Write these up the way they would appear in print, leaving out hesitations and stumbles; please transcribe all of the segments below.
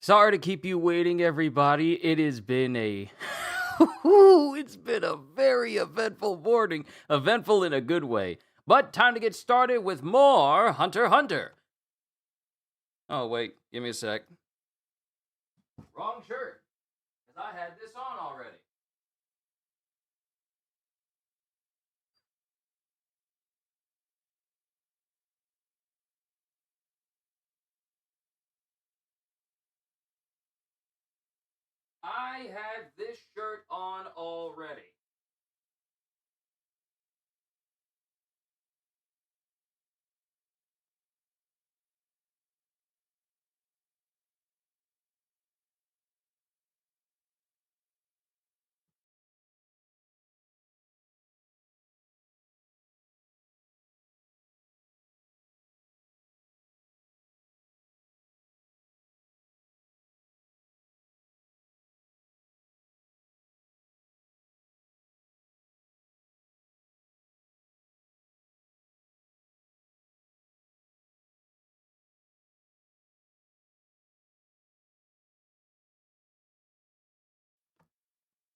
Sorry to keep you waiting, everybody. It has been a it's been a very eventful morning. Eventful in a good way. But time to get started with more Hunter x Hunter. Oh wait, give me a sec. Wrong shirt. Cause I had this on already. I had this shirt on already.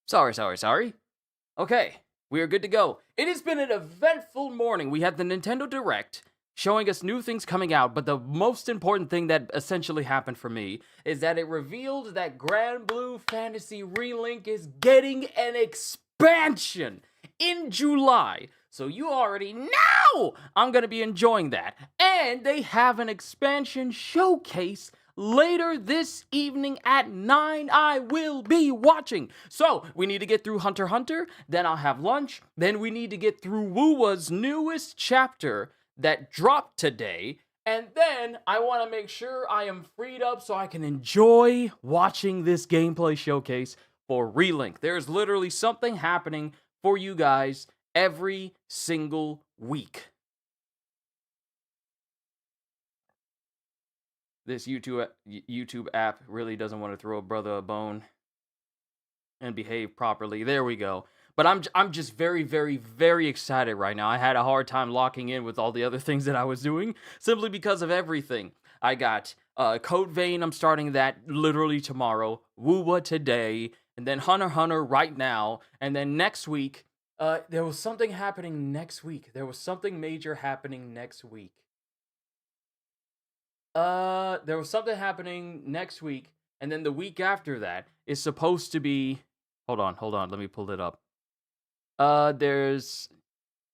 Sorry. Okay, we are good to go. It has been an eventful morning. We had the Nintendo Direct showing us new things coming out, but the most important thing that essentially happened for me is that it revealed that Grand Blue Fantasy Relink is getting an expansion in July. So you already know I'm going to be enjoying that. And they have an expansion showcase later this evening at 9. I will be watching. So we need to get through Hunter x Hunter, then I'll have lunch, then we need to get through Wuwa's newest chapter that dropped today, and then I want to make sure I am freed up so I can enjoy watching this gameplay showcase for Relink. There's literally something happening for you guys every single week. This YouTube app really doesn't want to throw a brother a bone and behave properly. There we go. But I'm just very excited right now. I had a hard time locking in with all the other things that I was doing simply because of everything. I got Code Vein. I'm starting that literally tomorrow. Woowa today, and then Hunter x Hunter right now, and then next week. There was something happening next week. There was something major happening next week. There was something happening next week, and then the week after that is supposed to be. Hold on. Let me pull it up. There's.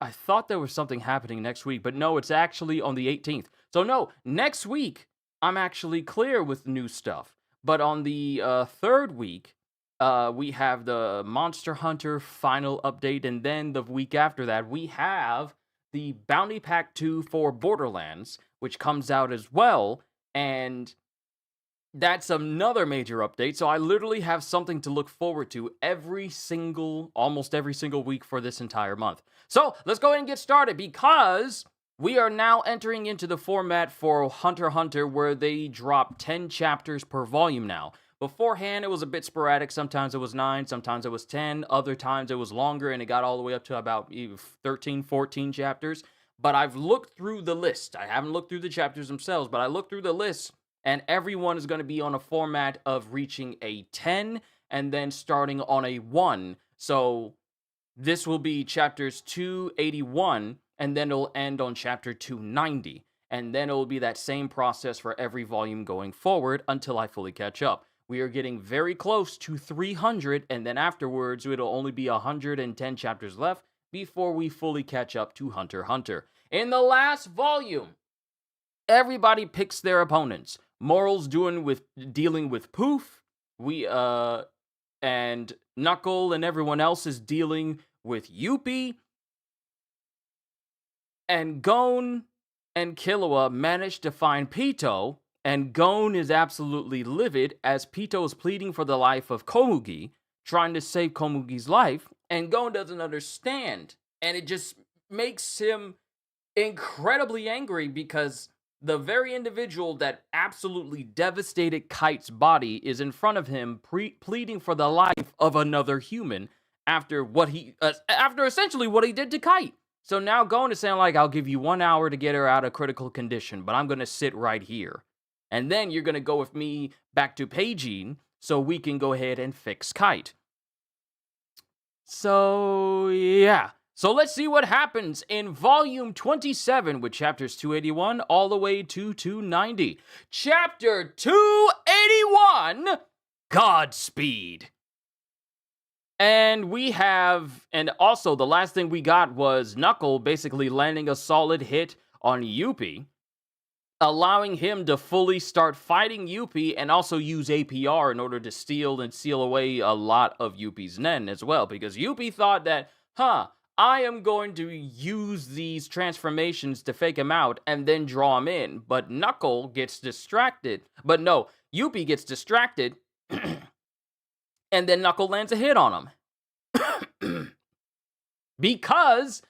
I thought there was something happening next week, but no, it's actually on the 18th. So no, next week I'm actually clear with new stuff. But on the third week, we have the Monster Hunter final update, and then the week after that, we have the Bounty Pack 2 for Borderlands, which comes out as well, and that's another major update. So I literally have something to look forward to almost every single week for this entire month. So let's go ahead and get started, because we are now entering into the format for Hunter x Hunter where they drop 10 chapters per volume now. Beforehand, it was a bit sporadic. Sometimes it was 9, sometimes it was 10, other times it was longer, and it got all the way up to about 13, 14 chapters. But I've looked through the list. I haven't looked through the chapters themselves, but I looked through the list, and everyone is going to be on a format of reaching a 10 and then starting on a 1. So this will be chapters 281, and then it'll end on chapter 290. And then it will be that same process for every volume going forward until I fully catch up. We are getting very close to 300, and then afterwards, it'll only be 110 chapters left before we fully catch up to Hunter x Hunter. In the last volume, everybody picks their opponents. Moral's dealing with Poof. And Knuckle and everyone else is dealing with Yuppie. And Gon and Killua managed to find Pito, and Gon is absolutely livid as Pito is pleading for the life of Komugi, trying to save Komugi's life, and Gon doesn't understand. And it just makes him incredibly angry because the very individual that absolutely devastated Kite's body is in front of him pleading for the life of another human after essentially what he did to Kite. So now Gon is saying, like, I'll give you 1 hour to get her out of critical condition, but I'm going to sit right here. And then you're going to go with me back to Peijin so we can go ahead and fix Kite. So, yeah. So let's see what happens in Volume 27 with chapters 281 all the way to 290. Chapter 281, Godspeed. And also the last thing we got was Knuckle basically landing a solid hit on Yuppie, allowing him to fully start fighting Yuppie and also use APR in order to steal and seal away a lot of Yuppie's Nen as well. Because Yuppie thought that, I am going to use these transformations to fake him out and then draw him in. But Knuckle gets distracted. But no, Yuppie gets distracted and then Knuckle lands a hit on him. Because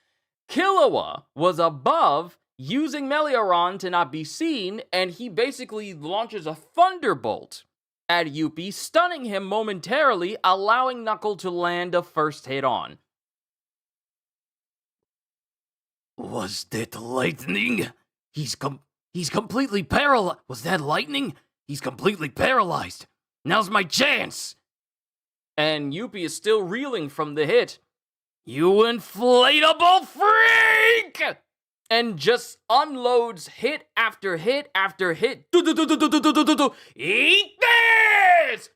Killua was above using Melioron to not be seen, and he basically launches a thunderbolt at Yuppie, stunning him momentarily, allowing Knuckle to land a first hit on. Was that lightning? He's completely paralyzed. Was that lightning? He's completely paralyzed. Now's my chance. And Yuppie is still reeling from the hit. You inflatable freak! And just unloads hit after hit after hit. Eat this!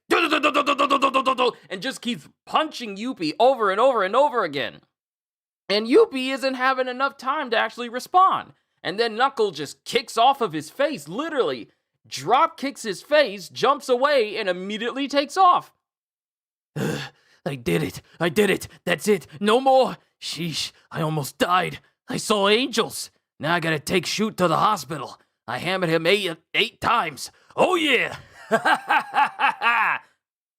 And just keeps punching Yuppie over and over and over again. And Yuppie isn't having enough time to actually respond. And then Knuckle just kicks off of his face, literally drop kicks his face, jumps away, and immediately takes off. I did it. That's it. No more. Sheesh, I almost died. I saw angels. Now I gotta take Shoot to the hospital. I hammered him eight times. Oh yeah!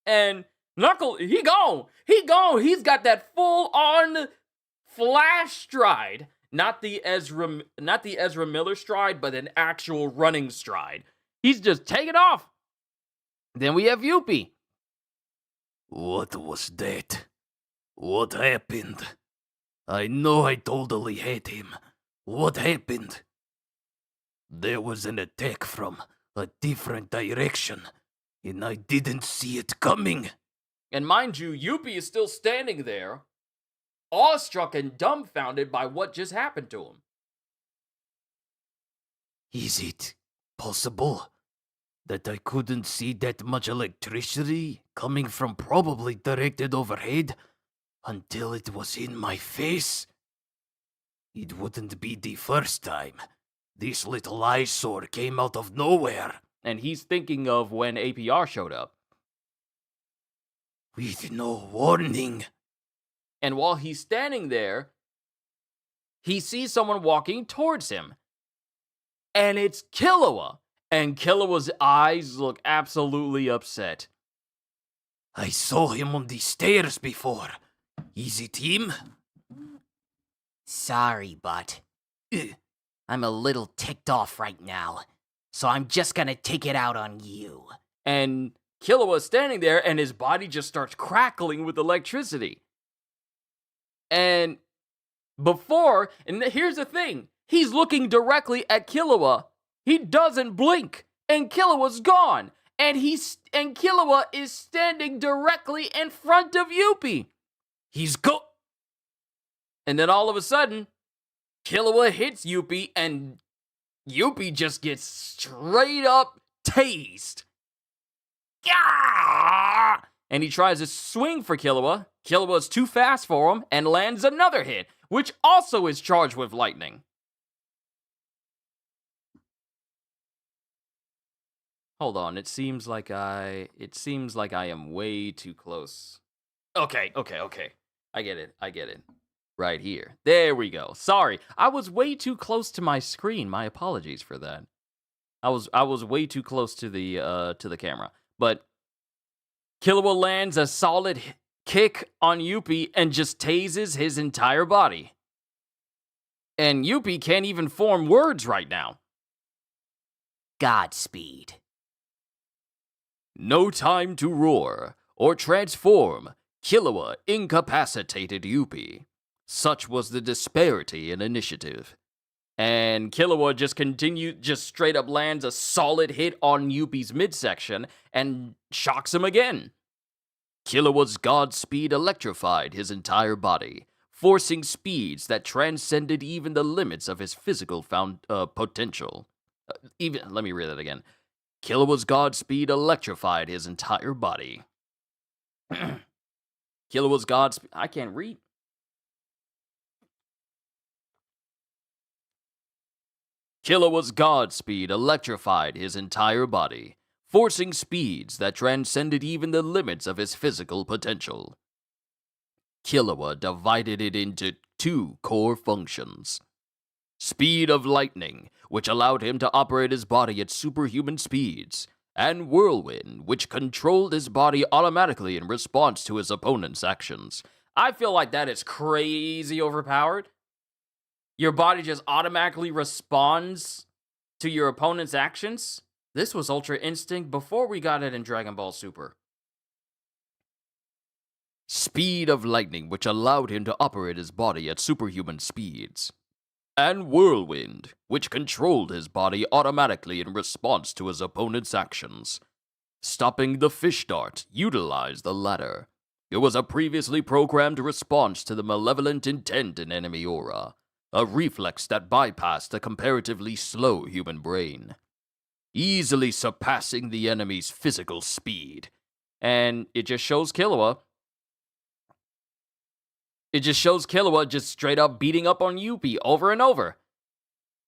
And Knuckle, he gone. He's got that full-on flash stride. Not the Ezra Miller stride, but an actual running stride. He's just taking off. Then we have Yuppie. What was that? What happened? I know I totally hate him. What happened? There was an attack from a different direction, and I didn't see it coming. And mind you, Yuppie is still standing there, awestruck and dumbfounded by what just happened to him. Is it possible that I couldn't see that much electricity coming from probably directed overhead until it was in my face? It wouldn't be the first time this little eyesore came out of nowhere. And he's thinking of when APR showed up. With no warning. And while he's standing there, he sees someone walking towards him. And it's Killua. And Killua's eyes look absolutely upset. I saw him on the stairs before. Is it him? Sorry, but I'm a little ticked off right now, so I'm just gonna take it out on you. And Killua's standing there, and his body just starts crackling with electricity. And here's the thing, he's looking directly at Killua. He doesn't blink, and Killua's gone. And Killua is standing directly in front of Yuppie. And then all of a sudden, Killua hits Yuppie, and Yuppie just gets straight up tased. And he tries to swing for Killua. Killua's too fast for him and lands another hit, which also is charged with lightning. Hold on, it seems like I am way too close. Okay. I get it. Right here. There we go. Sorry, I was way too close to my screen. My apologies for that. I was way too close to the camera. But Killua lands a solid kick on Yuppie and just tases his entire body. And Yuppie can't even form words right now. Godspeed. No time to roar or transform. Killua incapacitated Yuppie. Such was the disparity in initiative. And Killua just straight up lands a solid hit on Yuppie's midsection and shocks him again. Killua's god speed electrified his entire body, forcing speeds that transcended even the limits of his physical potential. Let me read that again. Killua's god speed electrified his entire body. Killua's god speed... I can't read. Killua's god speed electrified his entire body, forcing speeds that transcended even the limits of his physical potential. Killua divided it into two core functions. Speed of lightning, which allowed him to operate his body at superhuman speeds, and whirlwind, which controlled his body automatically in response to his opponent's actions. I feel like that is crazy overpowered. Your body just automatically responds to your opponent's actions. This was Ultra Instinct before we got it in Dragon Ball Super. Speed of lightning, which allowed him to operate his body at superhuman speeds. And whirlwind, which controlled his body automatically in response to his opponent's actions. Stopping the fish dart utilized the latter. It was a previously programmed response to the malevolent intent in enemy aura. A reflex that bypassed the comparatively slow human brain, easily surpassing the enemy's physical speed. And it just shows Killua. It just shows Killua just straight up beating up on Yuppie over and over.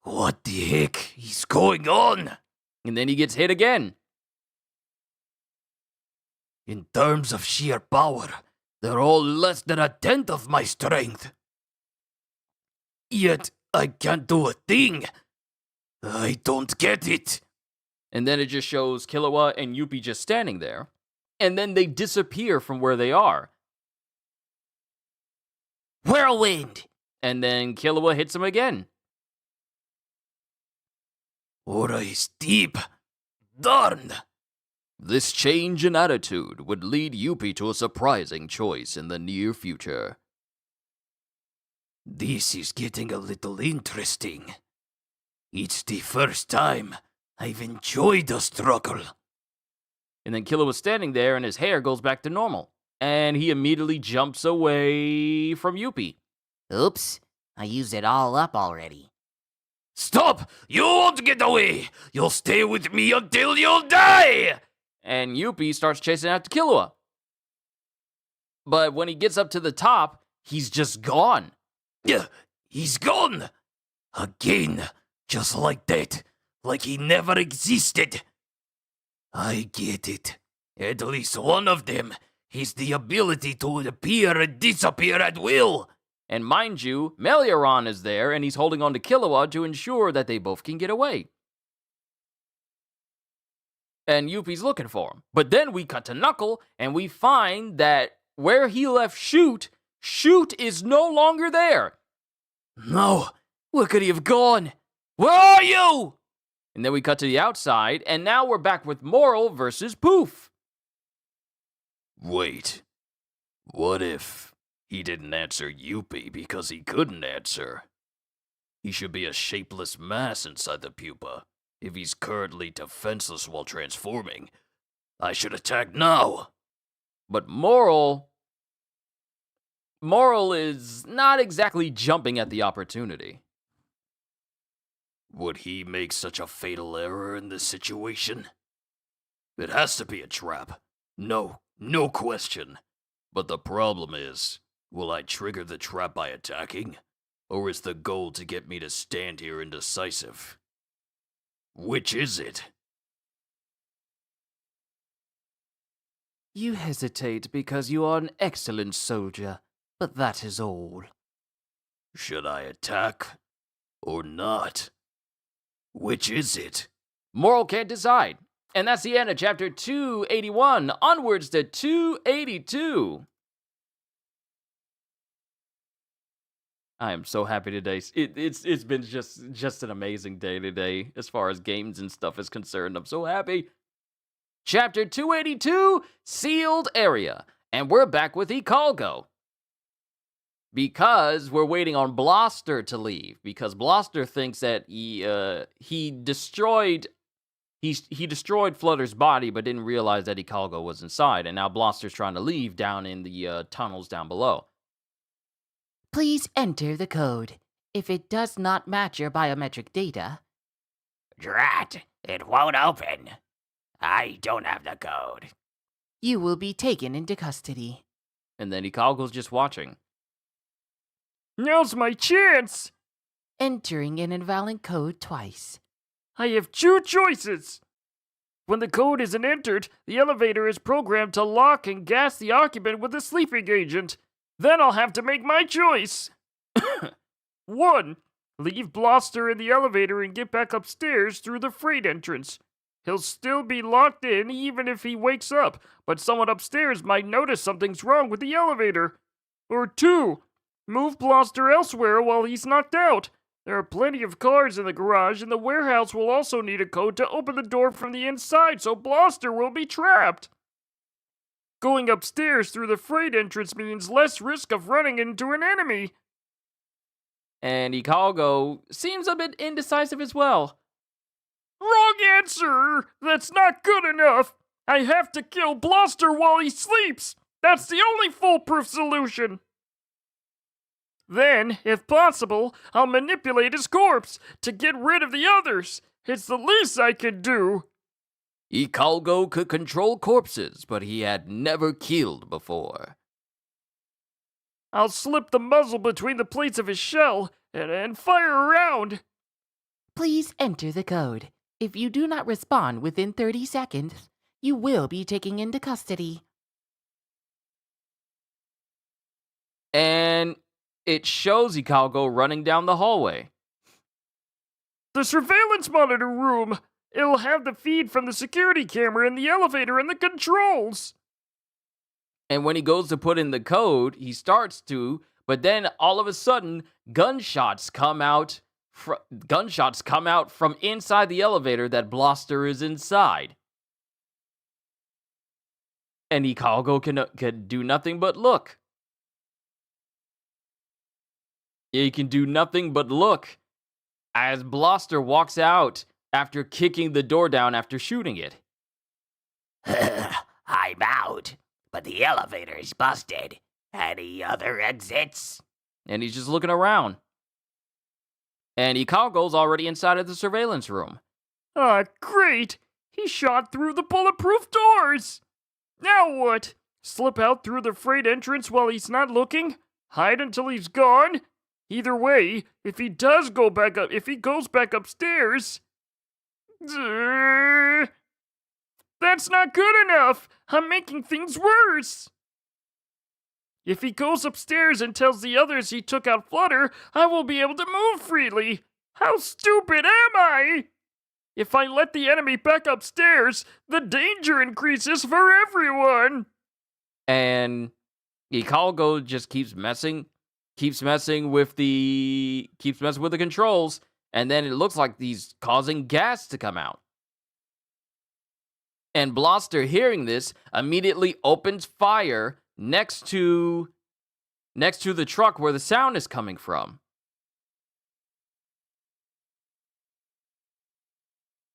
What the heck is going on? And then he gets hit again. In terms of sheer power, they're all less than a tenth of my strength. Yet, I can't do a thing. I don't get it. And then it just shows Killua and Yuppie just standing there. And then they disappear from where they are. Whirlwind! And then Killua hits him again. Aura is deep. Darn. This change in attitude would lead Yuppie to a surprising choice in the near future. This is getting a little interesting. It's the first time I've enjoyed a struggle. And then Killua was standing there and his hair goes back to normal. And he immediately jumps away from Yuppie. Oops, I used it all up already. Stop! You won't get away! You'll stay with me until you die! And Yuppie starts chasing after Killua. But when he gets up to the top, he's just gone. He's gone! Again, just like that. Like he never existed. I get it. At least one of them has the ability to appear and disappear at will. And mind you, Melioron is there and he's holding on to Killua to ensure that they both can get away. And Yuppie's looking for him. But then we cut to Knuckle and we find that where he left Shoot is no longer there. No, where could he have gone? Where are you? And then we cut to the outside, and now we're back with Moral versus Poof. Wait, what if he didn't answer Yuppie because he couldn't answer? He should be a shapeless mass inside the pupa. If he's currently defenseless while transforming, I should attack now. But Moral is not exactly jumping at the opportunity. Would he make such a fatal error in this situation? It has to be a trap. No question. But the problem is, will I trigger the trap by attacking? Or is the goal to get me to stand here indecisive? Which is it? You hesitate because you are an excellent soldier, but that is all. Should I attack or not? Which is it? Moral can't decide. And that's the end of chapter 281. Onwards to 282. I am so happy today. It's been just an amazing day today as far as games and stuff is concerned. I'm so happy. Chapter 282, Sealed Area. And we're back with Ikalgo. because we're waiting on Bloster to leave. Because Bloster thinks that he destroyed Flutter's body, but didn't realize that Ikalgo was inside, and now Bloster's trying to leave down in the tunnels down below. Please enter the code. If it does not match your biometric data... Drat, it won't open. I don't have the code. You will be taken into custody. And then Ikalgo's just watching. Now's my chance! Entering an invalid code twice. I have two choices. When the code isn't entered, the elevator is programmed to lock and gas the occupant with a sleeping agent. Then I'll have to make my choice. 1. Leave Bloster in the elevator and get back upstairs through the freight entrance. He'll still be locked in even if he wakes up, but someone upstairs might notice something's wrong with the elevator. Or 2. Move Bloster elsewhere while he's knocked out. There are plenty of cars in the garage, and the warehouse will also need a code to open the door from the inside, so Bloster will be trapped. Going upstairs through the freight entrance means less risk of running into an enemy. And Ikalgo seems a bit indecisive as well. Wrong answer! That's not good enough! I have to kill Bloster while he sleeps! That's the only foolproof solution! Then, if possible, I'll manipulate his corpse to get rid of the others. It's the least I can do. Ikalgo could control corpses, but he had never killed before. I'll slip the muzzle between the plates of his shell and fire around. Please enter the code. If you do not respond within 30 seconds, you will be taken into custody. And it shows Ikalgo running down the hallway. The surveillance monitor room. It'll have the feed from the security camera in the elevator and the controls. And when he goes to put in the code, he starts to, but then all of a sudden, gunshots come out from inside the elevator that Bloster is inside. And Ikalgo can do nothing but look. He can do nothing but look as Bloster walks out after kicking the door down after shooting it. I'm out, but the elevator is busted. Any other exits? And he's just looking around. And Ikalgo's already inside of the surveillance room. Ah, great! He shot through the bulletproof doors! Now what? Slip out through the freight entrance while he's not looking? Hide until he's gone? Either way, if he goes back upstairs... That's not good enough! I'm making things worse! If he goes upstairs and tells the others he took out Flutter, I will be able to move freely! How stupid am I? If I let the enemy back upstairs, the danger increases for everyone! And Ikalgo just keeps messing with the controls, and then it looks like he's causing gas to come out. And Bloster, hearing this, immediately opens fire next to the truck where the sound is coming from.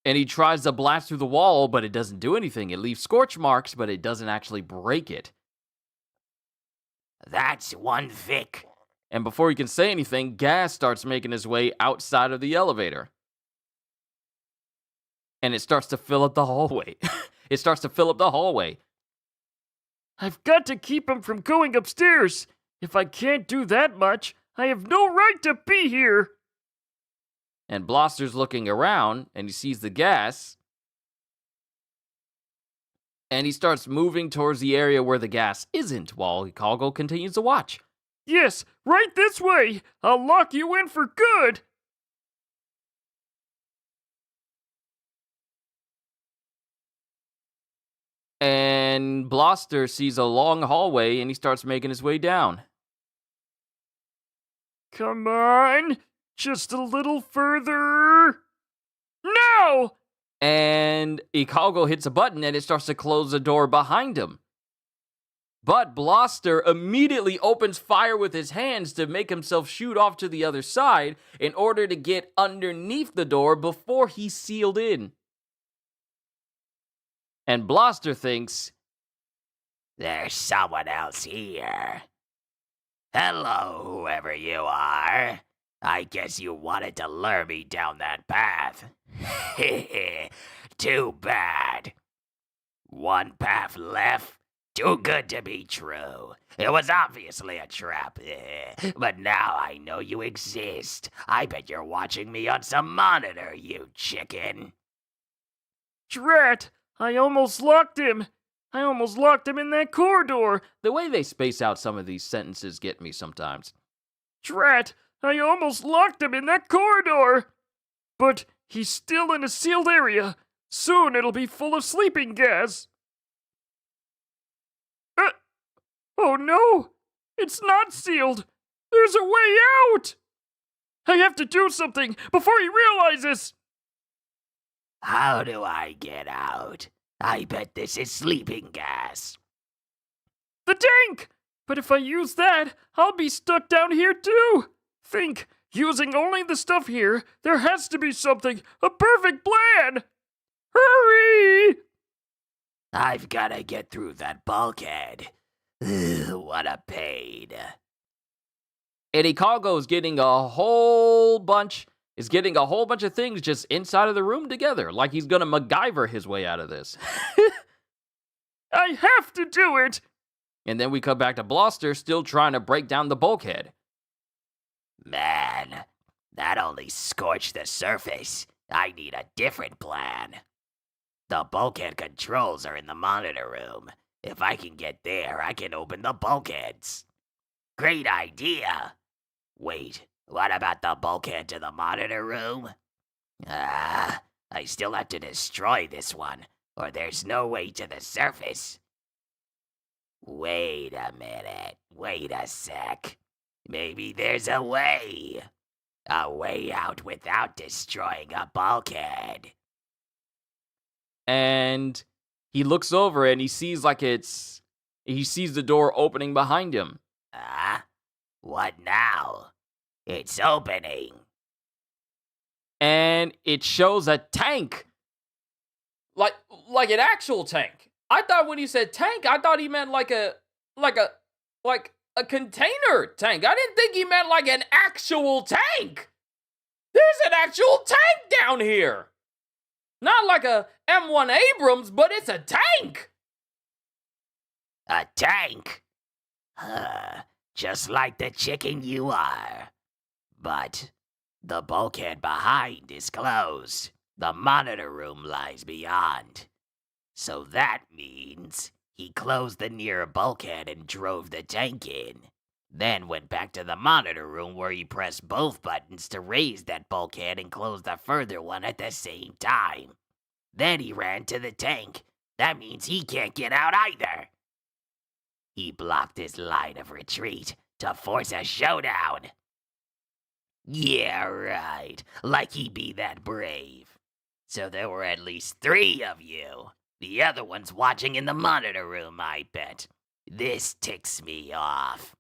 And he tries to blast through the wall, but it doesn't do anything. It leaves scorch marks, but it doesn't actually break it. That's one Vic. And before he can say anything, gas starts making his way outside of the elevator. And it starts to fill up the hallway. It starts to fill up the hallway. I've got to keep him from going upstairs. If I can't do that much, I have no right to be here. And Bloster's looking around, and he sees the gas. And he starts moving towards the area where the gas isn't, while Ikalgo continues to watch. Yes, right this way. I'll lock you in for good. And Bloster sees a long hallway, and he starts making his way down. Come on, just a little further. No! And Ikalgo hits a button, and it starts to close the door behind him. But Blaster immediately opens fire with his hands to make himself shoot off to the other side in order to get underneath the door before he's sealed in. And Blaster thinks, There's someone else here. Hello, whoever you are. I guess you wanted to lure me down that path. Too bad. One path left. Too good to be true. It was obviously a trap. But now I know you exist. I bet you're watching me on some monitor, you chicken. Drat! I almost locked him! I almost locked him in that corridor! the way they space out some of these sentences get me sometimes. Drat! I almost locked him in that corridor! But he's still in a sealed area. Soon it'll be full of sleeping gas. Oh no! It's not sealed! There's a way out! I have to do something before he realizes! How do I get out? I bet this is sleeping gas. The tank! But if I use that, I'll be stuck down here too! Think, using only the stuff here, there has to be something, a perfect plan! Hurry! I've gotta get through that bulkhead. What a pain. Eddie Cargo is getting a whole bunch of things just inside of the room together, like he's gonna MacGyver his way out of this. I have to do it! And then we come back to Blaster still trying to break down the bulkhead. Man, that only scorched the surface. I need a different plan. The bulkhead controls are in the monitor room. If I can get there, I can open the bulkheads. Great idea. Wait, what about the bulkhead to the monitor room? I still have to destroy this one, or there's no way to the surface. Wait a minute. Wait a sec. Maybe there's a way. A way out without destroying a bulkhead. And he looks over and he sees the door opening behind him. What now? It's opening. And it shows a tank. Like an actual tank. I thought when he said tank, I thought he meant like a container tank. I didn't think he meant like an actual tank. There's an actual tank down here. Not like a M1 Abrams, but it's a tank. A tank? Just like the chicken you are. But the bulkhead behind is closed. The monitor room lies beyond. So that means he closed the near bulkhead and drove the tank in. Then went back to the monitor room where he pressed both buttons to raise that bulkhead and close the further one at the same time. Then he ran to the tank. That means he can't get out either. He blocked his line of retreat to force a showdown. Yeah, right. Like he be that brave. So there were at least 3 of you. The other one's watching in the monitor room, I bet. This ticks me off.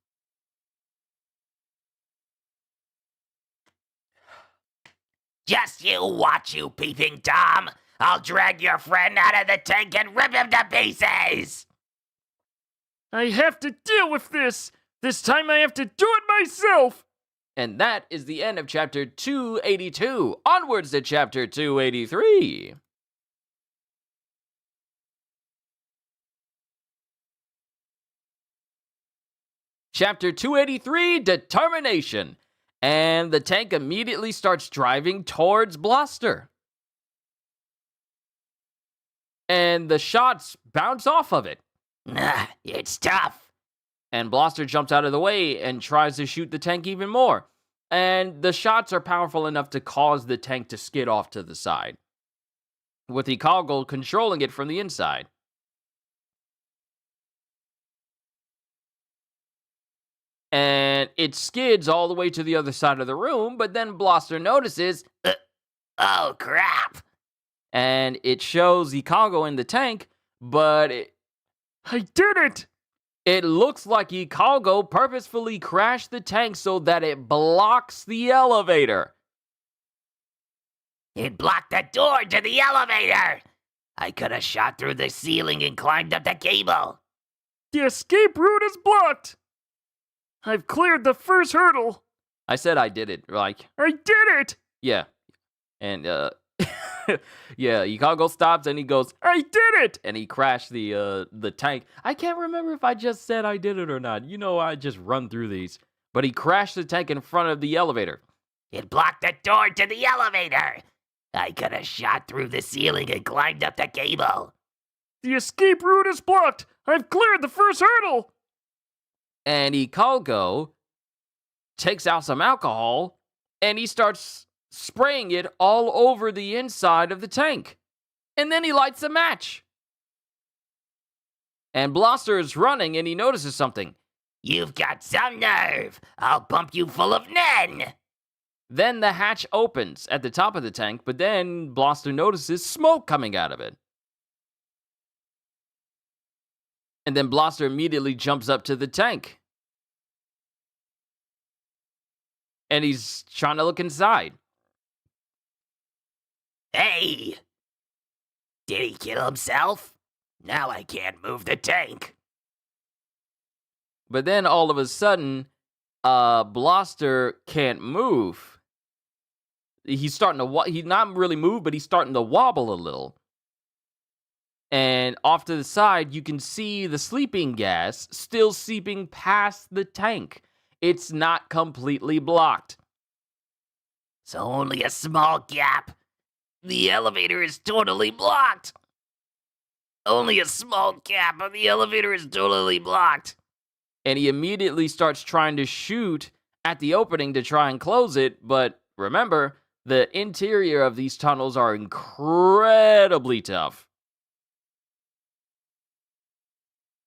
Just you watch, you peeping Tom. I'll drag your friend out of the tank and rip him to pieces. I have to deal with this! This time I have to do it myself! And that is the end of chapter 282. Onwards to chapter 283. Chapter 283, Determination. And the tank immediately starts driving towards Blaster. And the shots bounce off of it. It's tough. And Blaster jumps out of the way and tries to shoot the tank even more. And the shots are powerful enough to cause the tank to skid off to the side, with Ikago controlling it from the inside. And it skids all the way to the other side of the room, but then Blaster notices, oh crap. And it shows Ikago in the tank, but I did it! It looks like Ikago purposefully crashed the tank so that it blocks the elevator. It blocked the door to the elevator. I could have shot through the ceiling and climbed up the cable. The escape route is blocked. I've cleared the first hurdle. I said I did it, like, I did it. yeah. And, yeah, Ikago stops and he goes, I did it. and he crashed the tank. I can't remember if I just said I did it or not. You know, I just run through these. But he crashed the tank in front of the elevator. It blocked the door to the elevator. I could have shot through the ceiling and climbed up the cable. The escape route is blocked. I've cleared the first hurdle. And Ikago takes out some alcohol and he starts spraying it all over the inside of the tank. And then he lights a match. And Blaster is running and he notices something. You've got some nerve. I'll pump you full of Nen. Then the hatch opens at the top of the tank, but then Blaster notices smoke coming out of it. And then Blaster immediately jumps up to the tank. And he's trying to look inside. Hey! Did he kill himself? Now I can't move the tank. But then all of a sudden, Blaster can't move. He's starting to he's not really move, but he's starting to wobble a little. And off to the side, you can see the sleeping gas still seeping past the tank. It's not completely blocked. So only a small gap. The elevator is totally blocked. Only a small gap, and the elevator is totally blocked. And he immediately starts trying to shoot at the opening to try and close it. But remember, the interior of these tunnels are incredibly tough.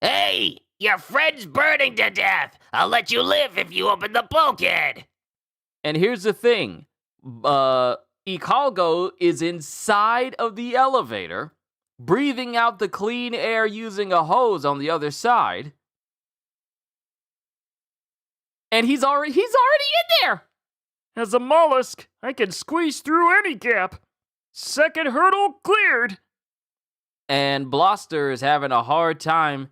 Hey, your friend's burning to death. I'll let you live if you open the bulkhead. And here's the thing. Ikago is inside of the elevator, breathing out the clean air using a hose on the other side. And he's already in there. As a mollusk, I can squeeze through any gap. Second hurdle cleared. And Blaster's having a hard time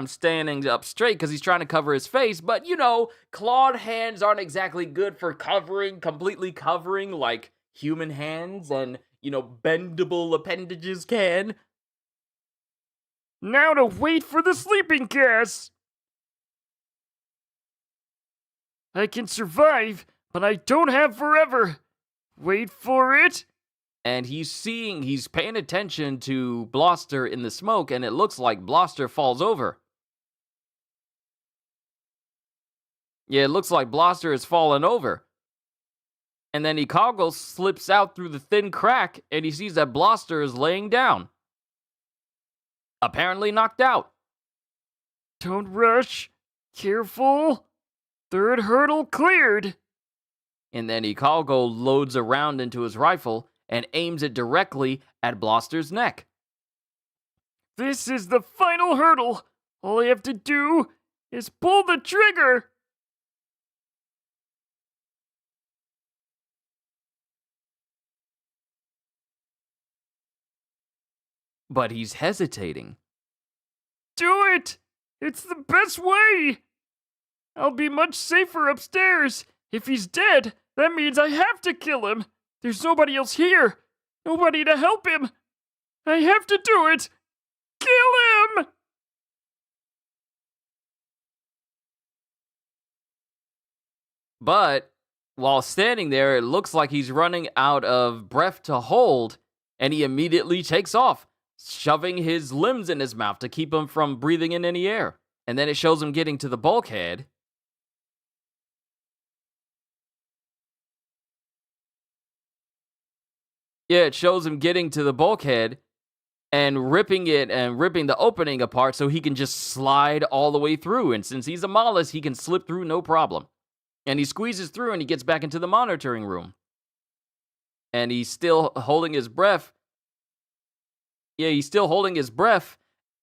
standing up straight because he's trying to cover his face. But, you know, clawed hands aren't exactly good for completely covering like human hands and, you know, bendable appendages can. Now to wait for the sleeping gas. I can survive, but I don't have forever. Wait for it. And he's paying attention to Blaster in the smoke, and it looks like Blaster falls over. Yeah, it looks like Blaster has fallen over. And then Ikago slips out through the thin crack, and he sees that Blaster is laying down. Apparently knocked out. Don't rush. Careful. Third hurdle cleared. And then Ikago loads a round into his rifle and aims it directly at Blaster's neck. This is the final hurdle. All I have to do is pull the trigger. But he's hesitating. Do it! It's the best way! I'll be much safer upstairs. If he's dead, that means I have to kill him. There's nobody else here. Nobody to help him. I have to do it. Kill him! But while standing there, it looks like he's running out of breath to hold, and he immediately takes off, shoving his limbs in his mouth to keep him from breathing in any air. And then it shows him getting to the bulkhead. Yeah, it shows him getting to the bulkhead and ripping the opening apart so he can just slide all the way through. And since he's a mollusk, he can slip through no problem. And he squeezes through and he gets back into the monitoring room. And he's still holding his breath. Yeah, he's still holding his breath.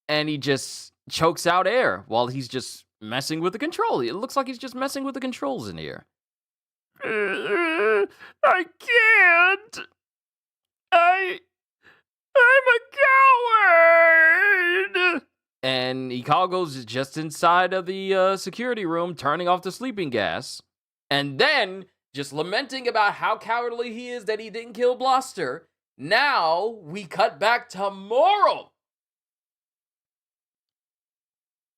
And he just chokes out air while he's just messing with the control. It looks like he's just messing with the controls in here. I can't. I'm a coward. And Ikago's just inside of the security room, turning off the sleeping gas. And then, just lamenting about how cowardly he is that he didn't kill Blaster. Now, we cut back to Moral.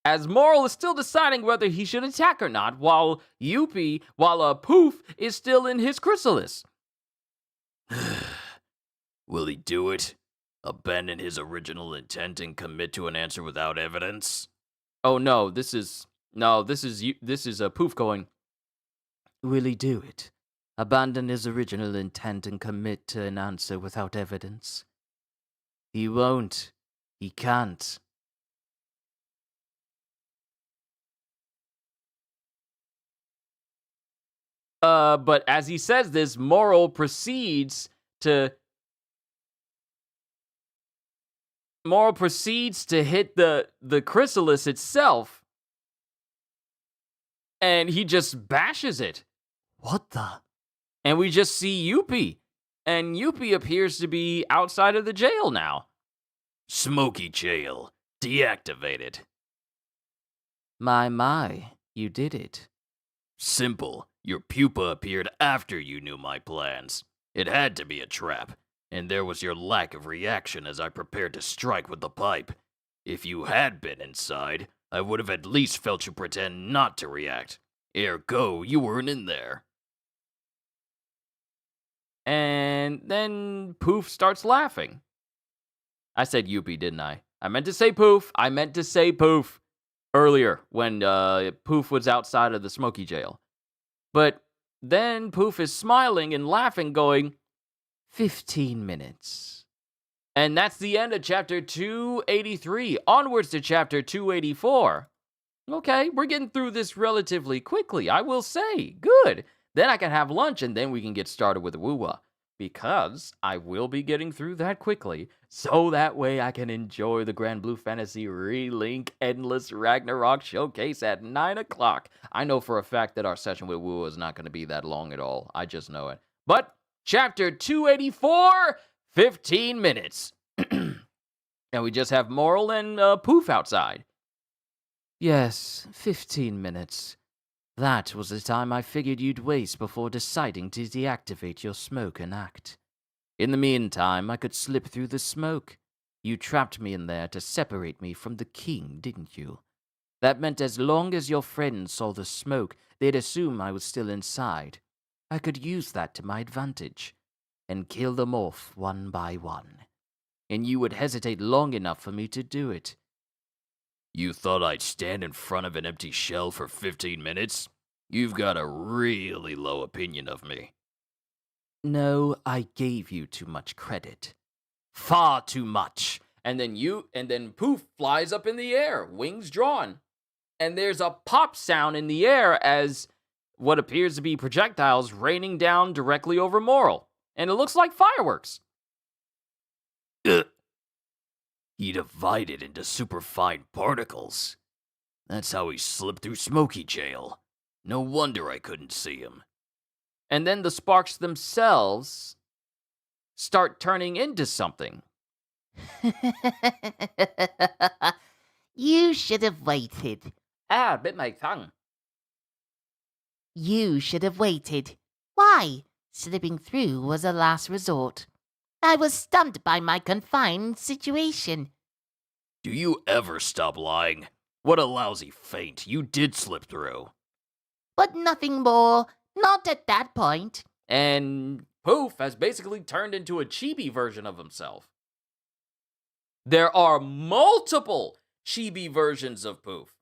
As Moral is still deciding whether he should attack or not, while Poof is still in his chrysalis. Will he do it? Abandon his original intent and commit to an answer without evidence? Oh no, this is Poof going. Will he do it? Abandon his original intent and commit to an answer without evidence? He won't. He can't. But as he says this, Moral proceeds to hit the chrysalis itself, and he just bashes it. What the? And we just see Yuppie, and Yuppie appears to be outside of the jail now. Smoky jail. Deactivated. My, you did it. Simple. Your pupa appeared after you knew my plans. It had to be a trap, and there was your lack of reaction as I prepared to strike with the pipe. If you had been inside, I would have at least felt you pretend not to react. Ergo, you weren't in there. And then Poof starts laughing. I said Yuppie, didn't I? I meant to say Poof. Earlier when Poof was outside of the Smoky jail. But then Poof is smiling and laughing, going, 15 minutes. And that's the end of chapter 283. Onwards to chapter 284. Okay, we're getting through this relatively quickly, I will say. Good. Then I can have lunch and then we can get started with Woo-Wah. Because I will be getting through that quickly, so that way I can enjoy the Grand Blue Fantasy Relink Endless Ragnarok Showcase at 9 o'clock. I know for a fact that our session with Woo is not going to be that long at all. I just know it. But chapter 284, 15 minutes. And we just have Moral and Poof outside. Yes, 15 minutes. That was the time I figured you'd waste before deciding to deactivate your smoke and act. In the meantime, I could slip through the smoke. You trapped me in there to separate me from the king, didn't you? That meant as long as your friends saw the smoke, they'd assume I was still inside. I could use that to my advantage, and kill them off one by one. And you would hesitate long enough for me to do it. You thought I'd stand in front of an empty shell for 15 minutes? You've got a really low opinion of me. No, I gave you too much credit. Far too much. And then Poof flies up in the air, wings drawn. And there's a pop sound in the air as what appears to be projectiles raining down directly over Moral. And it looks like fireworks. He divided into superfine particles. That's how he slipped through Smoky jail. No wonder I couldn't see him. And then the sparks themselves start turning into something. You should have waited. Ah, bit my tongue. You should have waited. Why? Slipping through was a last resort. I was stumped by my confined situation. Do you ever stop lying? What a lousy feint. You did slip through. But nothing more. Not at that point. And Poof has basically turned into a chibi version of himself. There are multiple chibi versions of Poof.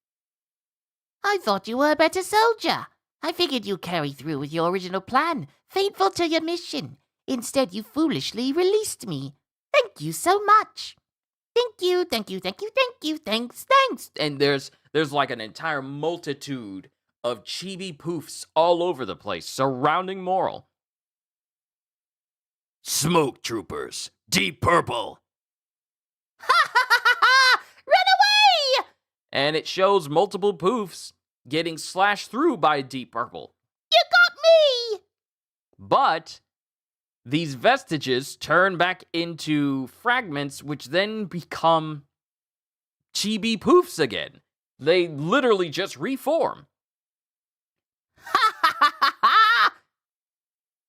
I thought you were a better soldier. I figured you'd carry through with your original plan, faithful to your mission. Instead, you foolishly released me. Thank you so much. Thank you, thanks. And there's like an entire multitude of chibi Poofs all over the place surrounding Moral. Smoke troopers. Deep purple. Ha ha ha ha ha! Run away! and it shows multiple poofs getting slashed through by Deep Purple. You got me! But these vestiges turn back into fragments, which then become chibi poofs again. They literally just reform.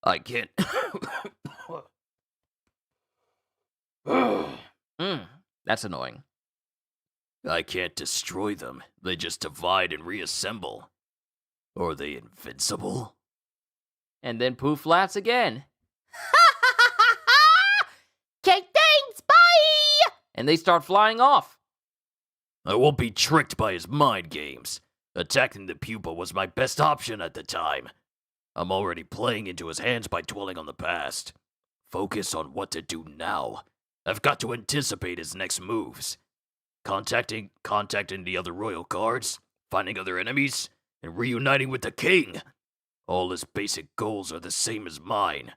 I can't. That's annoying. I can't destroy them. They just divide and reassemble. Are they invincible? And then poof laughs again. Okay, thanks, bye! And they start flying off. I won't be tricked by his mind games. Attacking the pupa was my best option at the time. I'm already playing into his hands by dwelling on the past. Focus on what to do now. I've got to anticipate his next moves. Contacting the other royal guards, finding other enemies, and reuniting with the king. All his basic goals are the same as mine.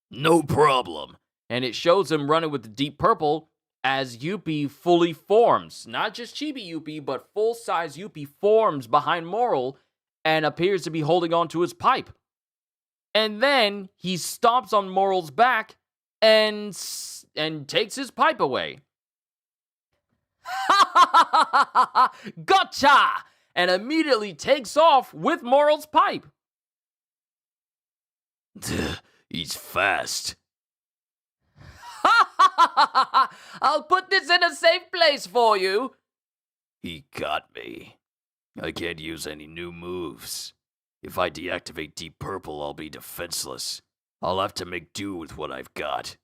No problem. And it shows him running with the Deep Purple as Yuppie fully forms. Not just Chibi Yuppie, but full-size Yuppie forms behind Moral and appears to be holding on to his pipe. And then he stomps on Moral's back and takes his pipe away. Gotcha! And immediately takes off with Moral's pipe. He's fast. I'll put this in a safe place for you. He got me. I can't use any new moves. If I deactivate Deep Purple, I'll be defenseless. I'll have to make do with what I've got.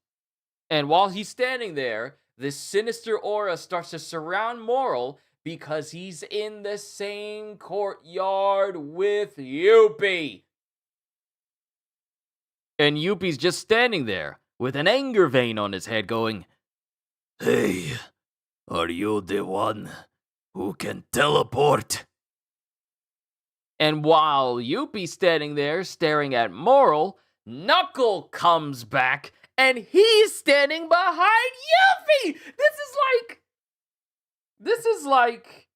And while he's standing there, this sinister aura starts to surround Moral because he's in the same courtyard with Yuppie. And Yuppie's just standing there with an anger vein on his head going, Hey, are you the one who can teleport? and while Yuppie's standing there staring at Moral, Knuckle comes back and he's standing behind Yuppie! This is like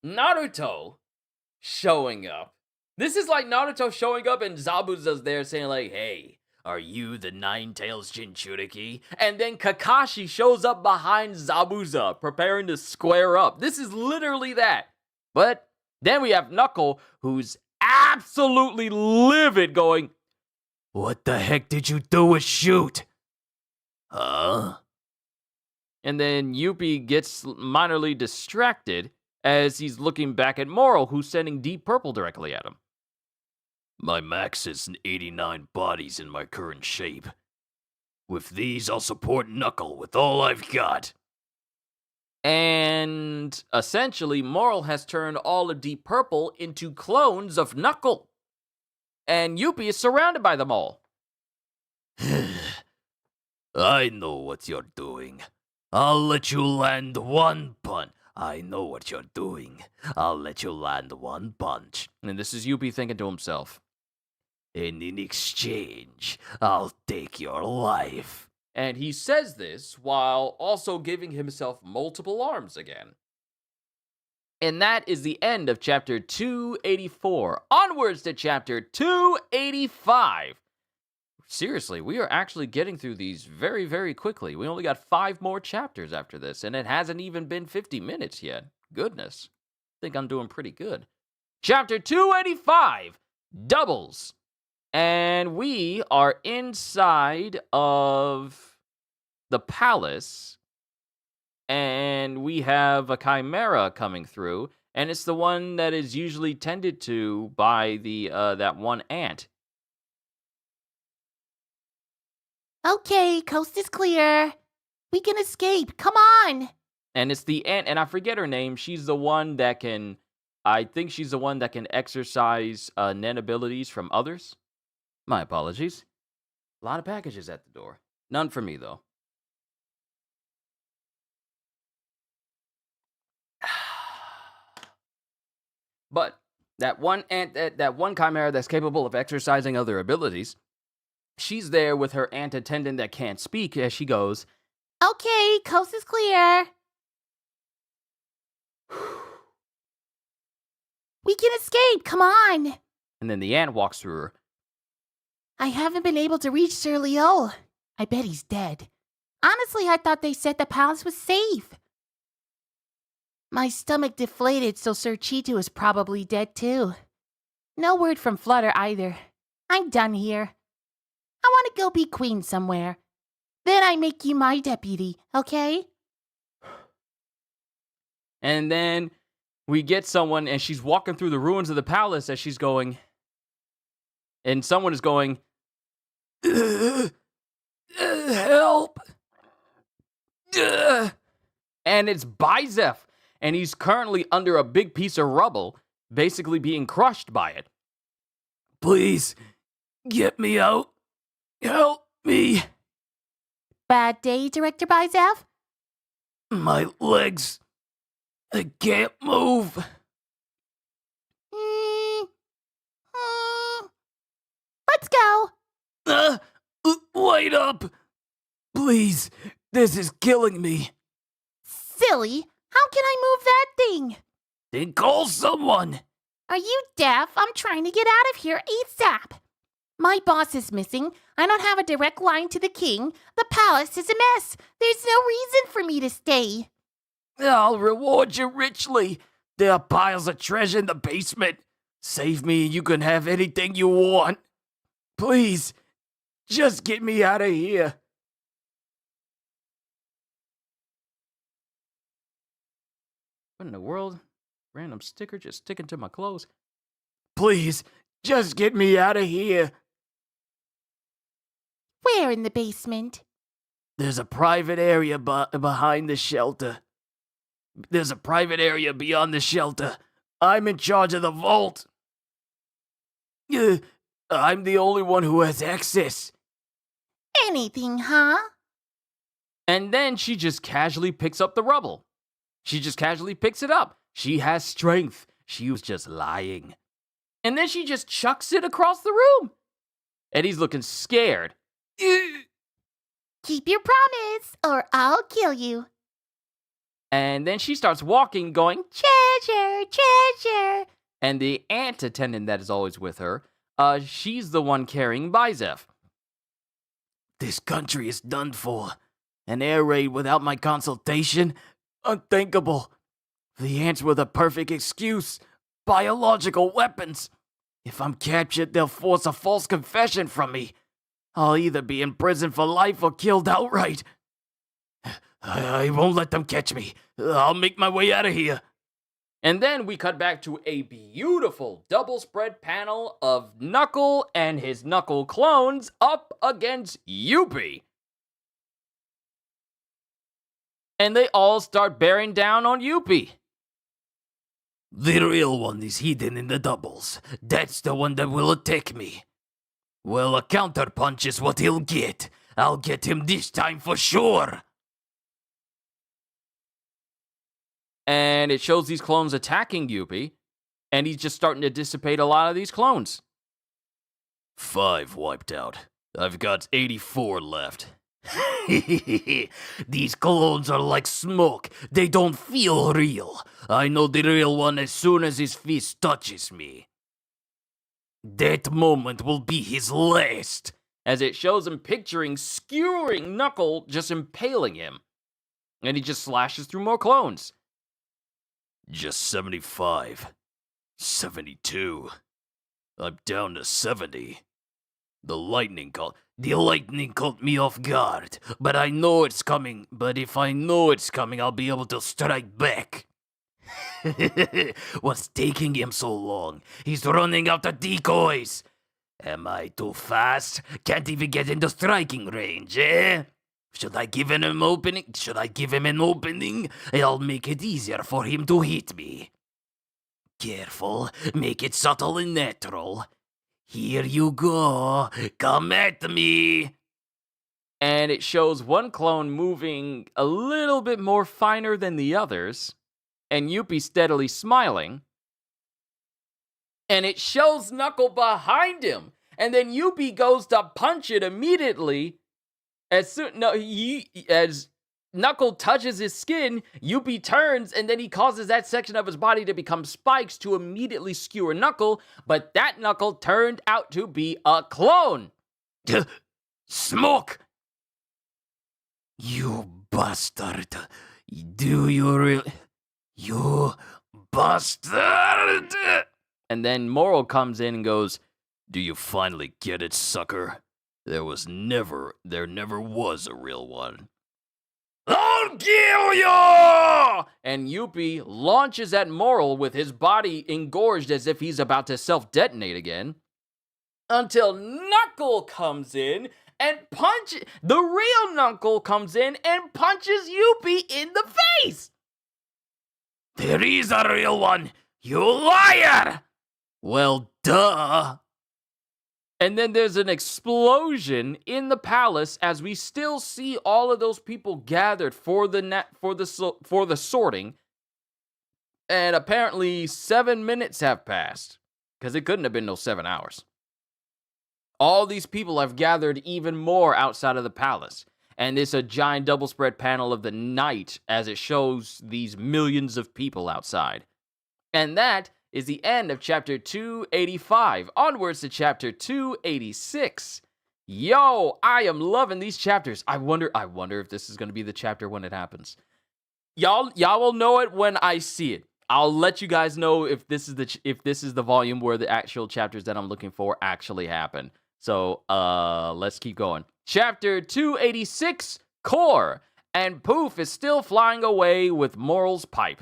Naruto showing up. This is like Naruto showing up and Zabuza's there saying like, hey, are you the Nine-Tails Jinchuriki? And then Kakashi shows up behind Zabuza, preparing to square up. This is literally that. But then we have Knuckle, who's absolutely livid, going, What the heck did you do with Shoot? Huh? and then Yuppie gets minorly distracted as he's looking back at Moral, who's sending Deep Purple directly at him. My max is 89 bodies in my current shape. With these, I'll support Knuckle with all I've got. And essentially, Moral has turned all of Deep Purple into clones of Knuckle. And Yuppie is surrounded by them all. I know what you're doing. I'll let you land one punch. I know what you're doing. I'll let you land one punch. And this is Yuppie thinking to himself. And in exchange, I'll take your life. And he says this while also giving himself multiple arms again. And that is the end of chapter 284. Onwards to chapter 285. Seriously, we are actually getting through these very, very quickly. We only got 5 more chapters after this, and it hasn't even been 50 minutes yet. Goodness. I think I'm doing pretty good. Chapter 285, Doubles. And we are inside of the palace, and we have a chimera coming through, and it's the one that is usually tended to by the that one ant. Okay, coast is clear. We can escape. Come on. And it's the ant, and I forget her name. She's the one that can, I think she's the one that can exercise Nen abilities from others. My apologies. A lot of packages at the door. None for me, though. But that one ant, that one chimera that's capable of exercising other abilities, she's there with her ant attendant that can't speak as she goes, Okay, coast is clear. We can escape, come on! And then the ant walks through her. I haven't been able to reach Sir Leo. I bet he's dead. Honestly, I thought they said the palace was safe. My stomach deflated, so Sir Cheetu is probably dead too. No word from Flutter either. I'm done here. I want to go be queen somewhere. Then I make you my deputy, okay? And then we get someone, and she's walking through the ruins of the palace as she's going. And someone is going, help! And it's Bizef. And he's currently under a big piece of rubble, basically being crushed by it. Please, get me out. Help me. Bad day, Director Bizef? My legs. I can't move. Let's go. Wait up. Please, this is killing me. Silly. How can I move that thing? Then call someone. Are you deaf? I'm trying to get out of here ASAP. My boss is missing. I don't have a direct line to the king. The palace is a mess. There's no reason for me to stay. I'll reward you richly. There are piles of treasure in the basement. Save me and you can have anything you want. Please, just get me out of here. What in the world? Random sticker just sticking to my clothes. Please, just get me out of here. Where in the basement? There's a private area behind the shelter. There's a private area beyond the shelter. I'm in charge of the vault. I'm the only one who has access. Anything, huh? And then she just casually picks up the rubble. She just casually picks it up. She has strength. She was just lying. And then she just chucks it across the room. And he's looking scared. Keep your promise, or I'll kill you. And then she starts walking, going, Treasure, treasure. and the ant attendant that is always with her, she's the one carrying Bizef. This country is done for. An air raid without my consultation? Unthinkable. The ants were the perfect excuse. Biological weapons. If I'm captured, they'll force a false confession from me. I'll either be in prison for life or killed outright. I won't let them catch me. I'll make my way out of here. And then we cut back to a beautiful double spread panel of Knuckle and his Knuckle clones up against Yuppie. And they all start bearing down on Yuppie. The real one is hidden in the doubles. That's the one that will attack me. Well, a counterpunch is what he'll get. I'll get him this time for sure. And it shows these clones attacking Yuppie. And he's just starting to dissipate a lot of these clones. 5 wiped out. I've got 84 left. These clones are like smoke. They don't feel real. I know the real one as soon as his fist touches me. That moment will be his last. As it shows him picturing skewering Knuckle just impaling him. And he just slashes through more clones. Just 75. 72. I'm down to 70. The lightning caught me off guard, but I know it's coming. But if I know it's coming, I'll be able to strike back. What's taking him so long? He's running out of decoys. Am I too fast? Can't even get into striking range, eh? Should I give him an opening? I'll make it easier for him to hit me. Careful, make it subtle and natural. Here you go. Come at me. And it shows one clone moving a little bit more finer than the others. And Yuppie steadily smiling. And it shows Knuckle behind him. And then Yuppie goes to punch it immediately. As Knuckle touches his skin, Yuppie turns, and then he causes that section of his body to become spikes to immediately skewer Knuckle, but that Knuckle turned out to be a clone. Smoke! You bastard. Do you really... You bastard! And then Moral comes in and goes, Do you finally get it, sucker? There never was a real one. I'll kill you! And Yuppie launches at Moral with his body engorged as if he's about to self-detonate again. Until Knuckle comes in and the real Knuckle comes in and punches Yuppie in the face! There is a real one, you liar! Well, duh. And then there's an explosion in the palace as we still see all of those people gathered for the sorting. And apparently 7 minutes have passed, because it couldn't have been no 7 hours. All these people have gathered even more outside of the palace. And it's a giant double spread panel of the night as it shows these millions of people outside. And that is the end of chapter 285. Onwards to chapter 286. Yo, I am loving these chapters. I wonder if this is going to be the chapter when it happens. Y'all will know it when I see it. I'll let you guys know if this is the volume where the actual chapters that I'm looking for actually happen. So, let's keep going. Chapter 286, Core. And Poof is still flying away with Moral's pipe.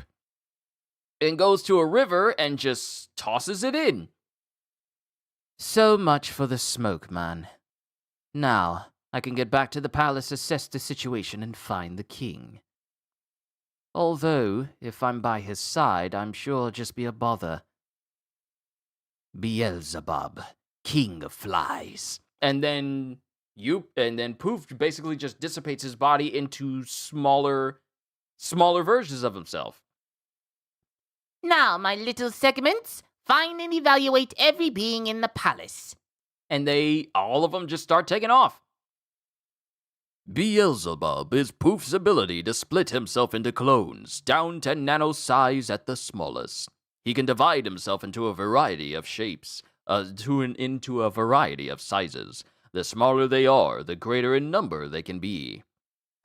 And goes to a river and just tosses it in. So much for the smoke, man. Now, I can get back to the palace, assess the situation, and find the king. Although, if I'm by his side, I'm sure he'll just be a bother. Beelzebub, king of flies. And then Poof basically just dissipates his body into smaller versions of himself. Now, my little segments, find and evaluate every being in the palace. And all of them just start taking off. Beelzebub is Poof's ability to split himself into clones, down to nano size at the smallest. He can divide himself into a variety of shapes, into a variety of sizes. The smaller they are, the greater in number they can be.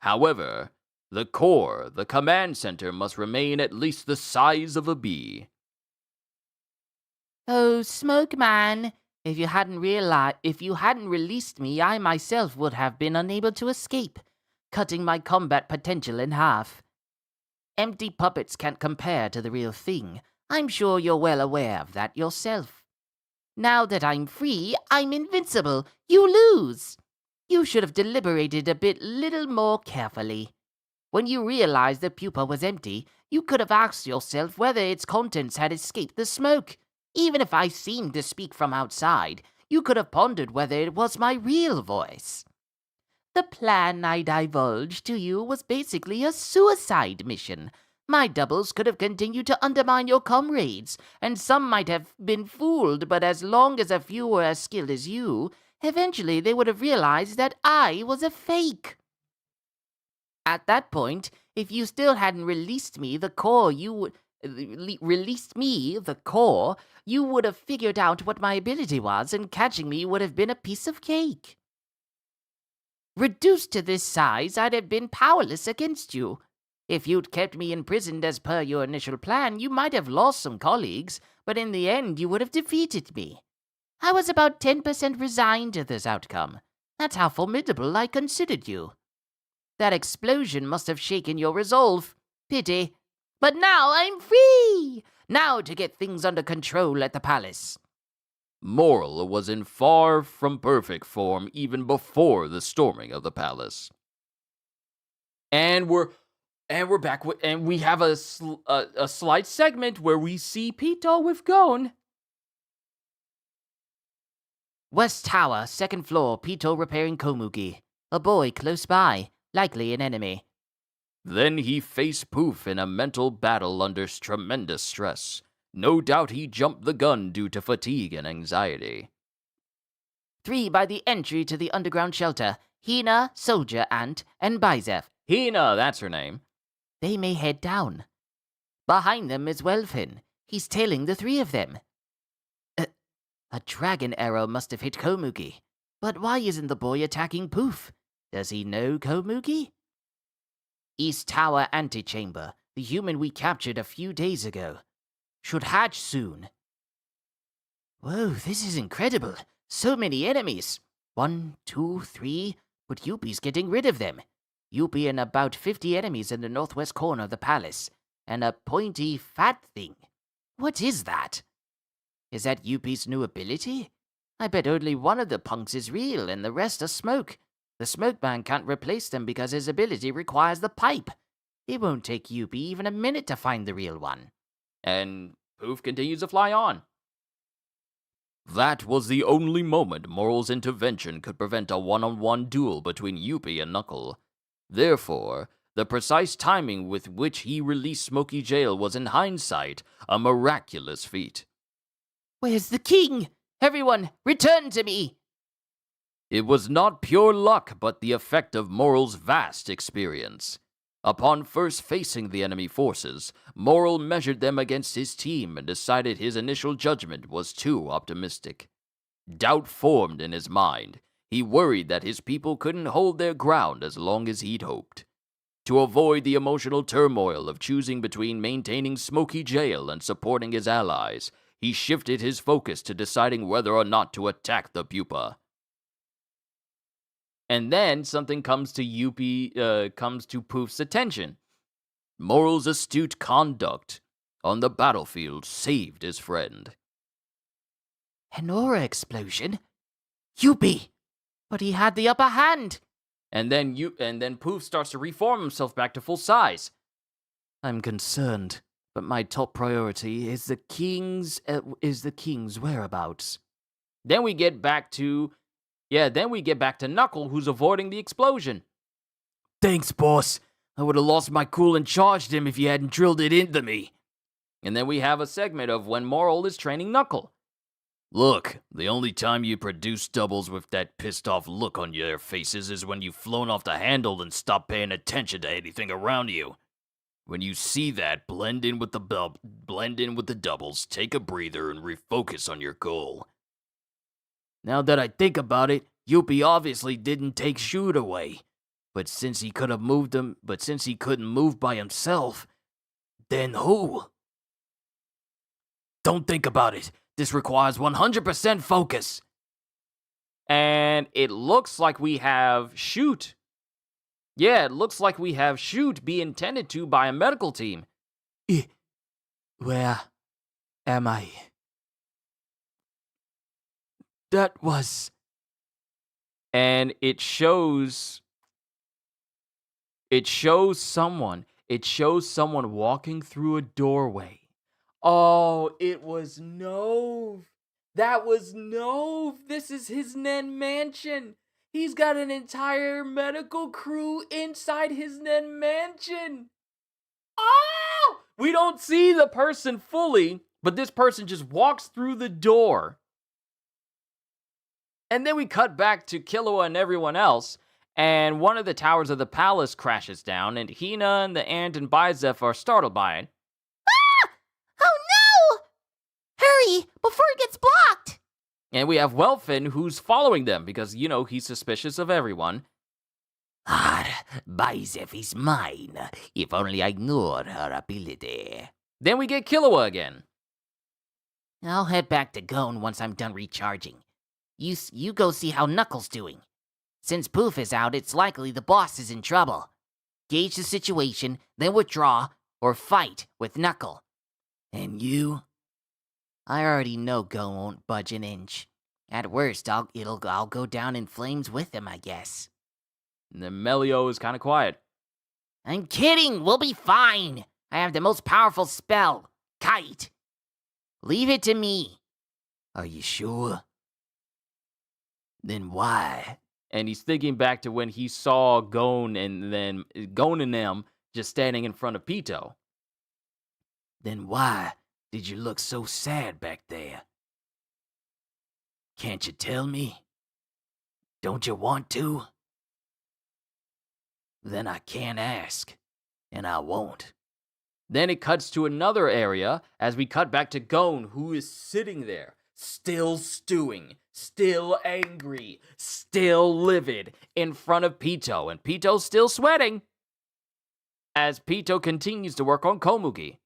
However, the core, the command center, must remain at least the size of a bee. Oh, Smoke Man, if you hadn't released me, I myself would have been unable to escape, cutting my combat potential in half. Empty puppets can't compare to the real thing. I'm sure you're well aware of that yourself. Now that I'm free, I'm invincible. You lose. You should have deliberated a little more carefully. When you realized the pupa was empty, you could have asked yourself whether its contents had escaped the smoke. Even if I seemed to speak from outside, you could have pondered whether it was my real voice. The plan I divulged to you was basically a suicide mission. My doubles could have continued to undermine your comrades, and some might have been fooled, but as long as a few were as skilled as you, eventually they would have realized that I was a fake. At that point, if you still hadn't released me, the core, you would have figured out what my ability was, and catching me would have been a piece of cake. Reduced to this size, I'd have been powerless against you. If you'd kept me imprisoned as per your initial plan, you might have lost some colleagues, but in the end you would have defeated me. I was about 10% resigned to this outcome. That's how formidable I considered you. That explosion must have shaken your resolve. Pity. But now I'm free! Now to get things under control at the palace. Moral was in far from perfect form even before the storming of the palace. And we're back, and we have a slight segment where we see Pito with Gon. West Tower, 2nd floor, Pito repairing Komugi. A boy close by, likely an enemy. Then he faced Poof in a mental battle under tremendous stress. No doubt he jumped the gun due to fatigue and anxiety. 3 by the entry to the underground shelter. Hina, Soldier Ant, and Bizef. Hina, that's her name. They may head down. Behind them is Welfin. He's tailing the three of them. A dragon arrow must have hit Komugi. But why isn't the boy attacking Poof? Does he know Komugi? East Tower Antechamber, the human we captured a few days ago. Should hatch soon. Whoa, this is incredible. So many enemies. 1, 2, 3, but Yuppie's getting rid of them. Yuppie and about 50 enemies in the northwest corner of the palace. And a pointy, fat thing. What is that? Is that Yuppie's new ability? I bet only one of the punks is real and the rest are smoke. The smoke man can't replace them because his ability requires the pipe. It won't take Yuppie even a minute to find the real one. And Poof continues to fly on. That was the only moment Moral's intervention could prevent a one-on-one duel between Yuppie and Knuckle. Therefore, the precise timing with which he released Smoky Jail was in hindsight a miraculous feat. Where's the king? Everyone, return to me! It was not pure luck, but the effect of Moral's vast experience. Upon first facing the enemy forces, Moral measured them against his team and decided his initial judgment was too optimistic. Doubt formed in his mind. He worried that his people couldn't hold their ground as long as he'd hoped. To avoid the emotional turmoil of choosing between maintaining Smoky Jail and supporting his allies, he shifted his focus to deciding whether or not to attack the pupa. And then something comes to Poof's attention. Moral's astute conduct on the battlefield saved his friend. An aura explosion? Yuppie! But he had the upper hand! And then Poof starts to reform himself back to full size. I'm concerned, but my top priority is the king's whereabouts. Then we get back to Knuckle, who's avoiding the explosion. Thanks, boss. I would have lost my cool and charged him if you hadn't drilled it into me. And then we have a segment of when Moral is training Knuckle. Look, the only time you produce doubles with that pissed off look on your faces is when you've flown off the handle and stopped paying attention to anything around you. When you see that, blend in with the doubles, take a breather, and refocus on your goal. Now that I think about it, Yuppie obviously didn't take Shoot away. But since he couldn't move by himself, then who? Don't think about it. This requires 100% focus. And it looks like we have Shoot. Yeah, it looks like we have Shoot being tended to by a medical team. Where am I? That was... And it shows someone walking through a doorway. Oh, it was Nove. That was Nove. This is his Nen mansion. He's got an entire medical crew inside his Nen mansion. Oh! We don't see the person fully, but this person just walks through the door. And then we cut back to Killua and everyone else, and one of the towers of the palace crashes down, and Hina and the ant and Bizef are startled by it. Ah! Oh no! Hurry, before it gets blocked! And we have Welfin, who's following them, because, he's suspicious of everyone. Bizef is mine, if only I knew her ability. Then we get Killua again. I'll head back to Gon once I'm done recharging. You go see how Knuckles doing. Since Poof is out, it's likely the boss is in trouble. Gauge the situation, then withdraw, or fight with Knuckle. And you? I already know Gon won't budge an inch. At worst, I'll go down in flames with him, I guess. And then Melio is kind of quiet. I'm kidding, we'll be fine. I have the most powerful spell, Kite. Leave it to me. Are you sure? Then why? And he's thinking back to when he saw Gon and them just standing in front of Pito. Then why did you look so sad back there? Can't you tell me? Don't you want to? then I can't ask. And I won't. Then it cuts to another area as we cut back to Gon, who is sitting there, still stewing, still angry, still livid, in front of Pito, and Pito's still sweating as Pito continues to work on Komugi.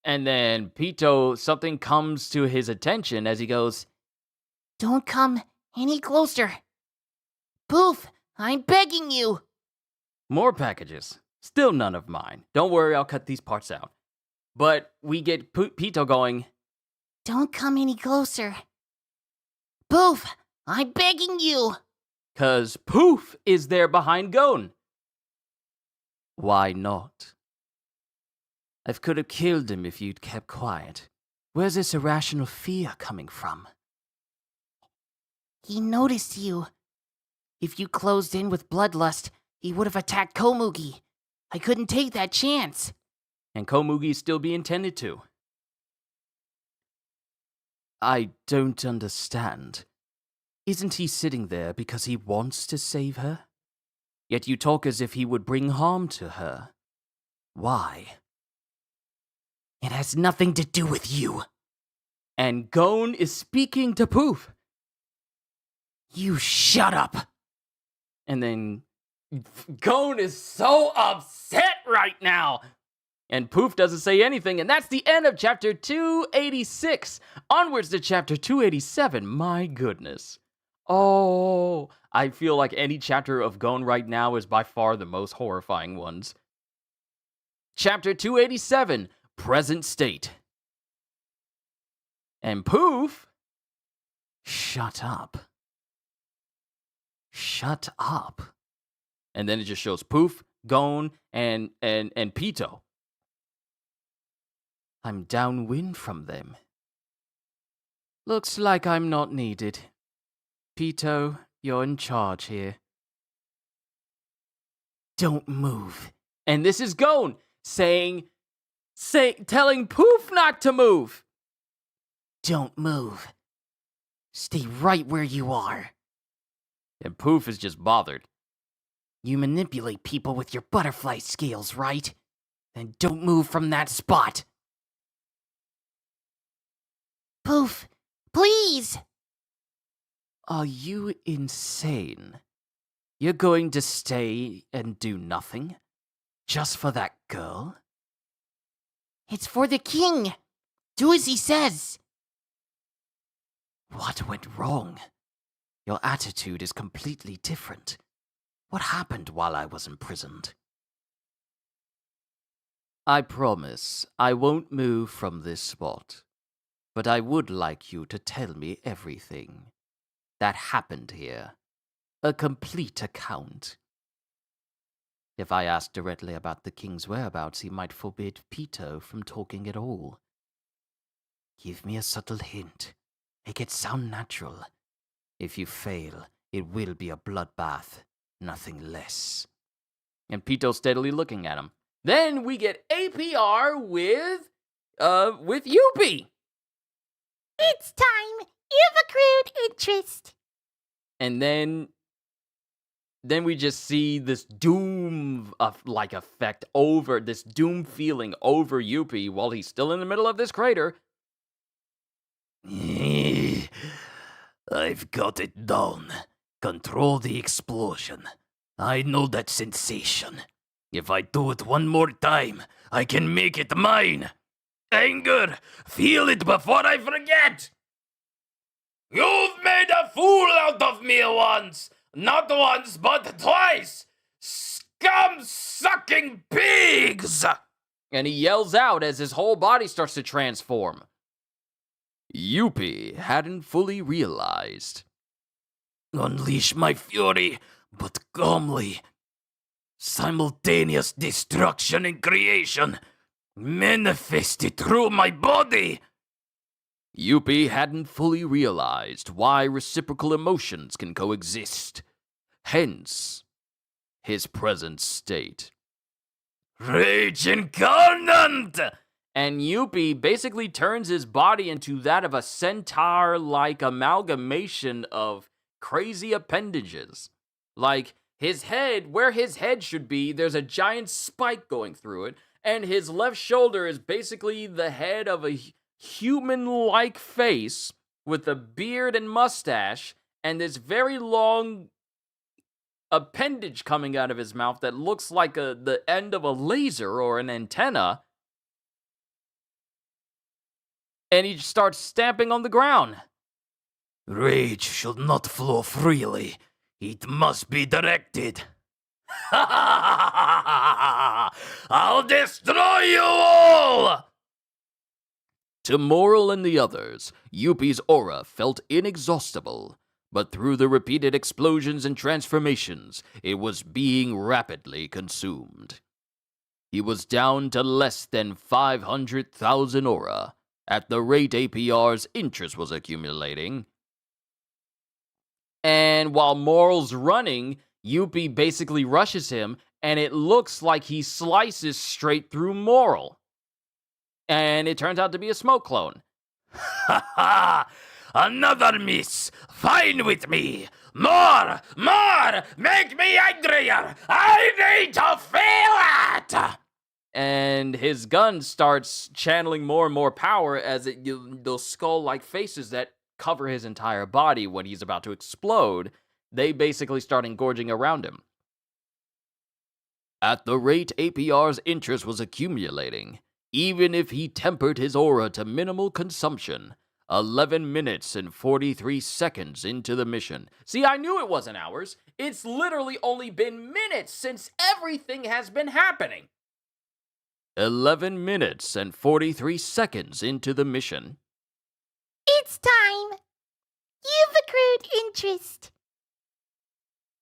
And then Pito, something comes to his attention as he goes, Don't come any closer. Poof, I'm begging you. more packages. Still none of mine. Don't worry, I'll cut these parts out. But we get Pito going, Don't come any closer. Poof, I'm begging you. cause Poof is there behind Gon. Why not? I could have killed him if you'd kept quiet. Where's this irrational fear coming from? He noticed you. If you closed in with bloodlust, he would have attacked Komugi. I couldn't take that chance. And Komugi is still being tended to. I don't understand. Isn't he sitting there because he wants to save her? Yet you talk as if he would bring harm to her. Why? It has nothing to do with you. And Gon is speaking to Poof. You shut up. And then Gon is so upset right now. And Poof doesn't say anything, and that's the end of chapter 286. Onwards to chapter 287. My goodness. Oh, I feel like any chapter of Gon right now is by far the most horrifying ones. Chapter 287, present state. And Poof, Shut up. Shut up. and then it just shows Poof, Gon, and Pito. I'm downwind from them. Looks like I'm not needed. Pito, you're in charge here. Don't move. And this is Gon telling Poof not to move. Don't move. Stay right where you are. And Poof is just bothered. You manipulate people with your butterfly scales, right? Then don't move from that spot. Poof, please! Are you insane? You're going to stay and do nothing? Just for that girl? It's for the king. Do as he says. What went wrong? Your attitude is completely different. What happened while I was imprisoned? I promise I won't move from this spot, but I would like you to tell me everything that happened here. A complete account. If I ask directly about the king's whereabouts, he might forbid Pito from talking at all. Give me a subtle hint. Make it sound natural. If you fail, it will be a bloodbath, nothing less. And Pito's steadily looking at him. Then we get APR with Yuppie. It's time. You've accrued interest. And then we just see this doom like effect over this doom feeling over Yuppie while he's still in the middle of this crater. I've got it down. Control the explosion. I know that sensation. If I do it one more time, I can make it mine. Anger, feel it before I forget. You've made a fool out of me once. Not once, but twice. Scum-sucking pigs! And he yells out as his whole body starts to transform. Yuppie hadn't fully realized. Unleash my fury, but calmly. Simultaneous destruction and creation. Manifested through my body. Yuppie hadn't fully realized why reciprocal emotions can coexist. Hence, his present state. Rage incarnate! And Yuppie basically turns his body into that of a centaur-like amalgamation of crazy appendages. Like, his head, where his head should be, there's a giant spike going through it, and his left shoulder is basically the head of a human-like face with a beard and mustache, and this very long appendage coming out of his mouth that looks like the end of a laser or an antenna. And he starts stamping on the ground. Rage should not flow freely. It must be directed. I'll destroy you all! To Moral and the others, Yuppie's aura felt inexhaustible, but through the repeated explosions and transformations, it was being rapidly consumed. He was down to less than 500,000 aura, at the rate APR's interest was accumulating. And while Moral's running, Yuppie basically rushes him, and it looks like he slices straight through Moral. And it turns out to be a smoke clone. Ha ha! Another miss! Fine with me! More! More! Make me angrier! I need to feel it! And his gun starts channeling more and more power as those skull-like faces that cover his entire body when he's about to explode, they basically start engorging around him. At the rate APR's interest was accumulating, even if he tempered his aura to minimal consumption, 11 minutes and 43 seconds into the mission. See, I knew it wasn't hours. It's literally only been minutes since everything has been happening. 11 minutes and 43 seconds into the mission. It's time. You've accrued interest.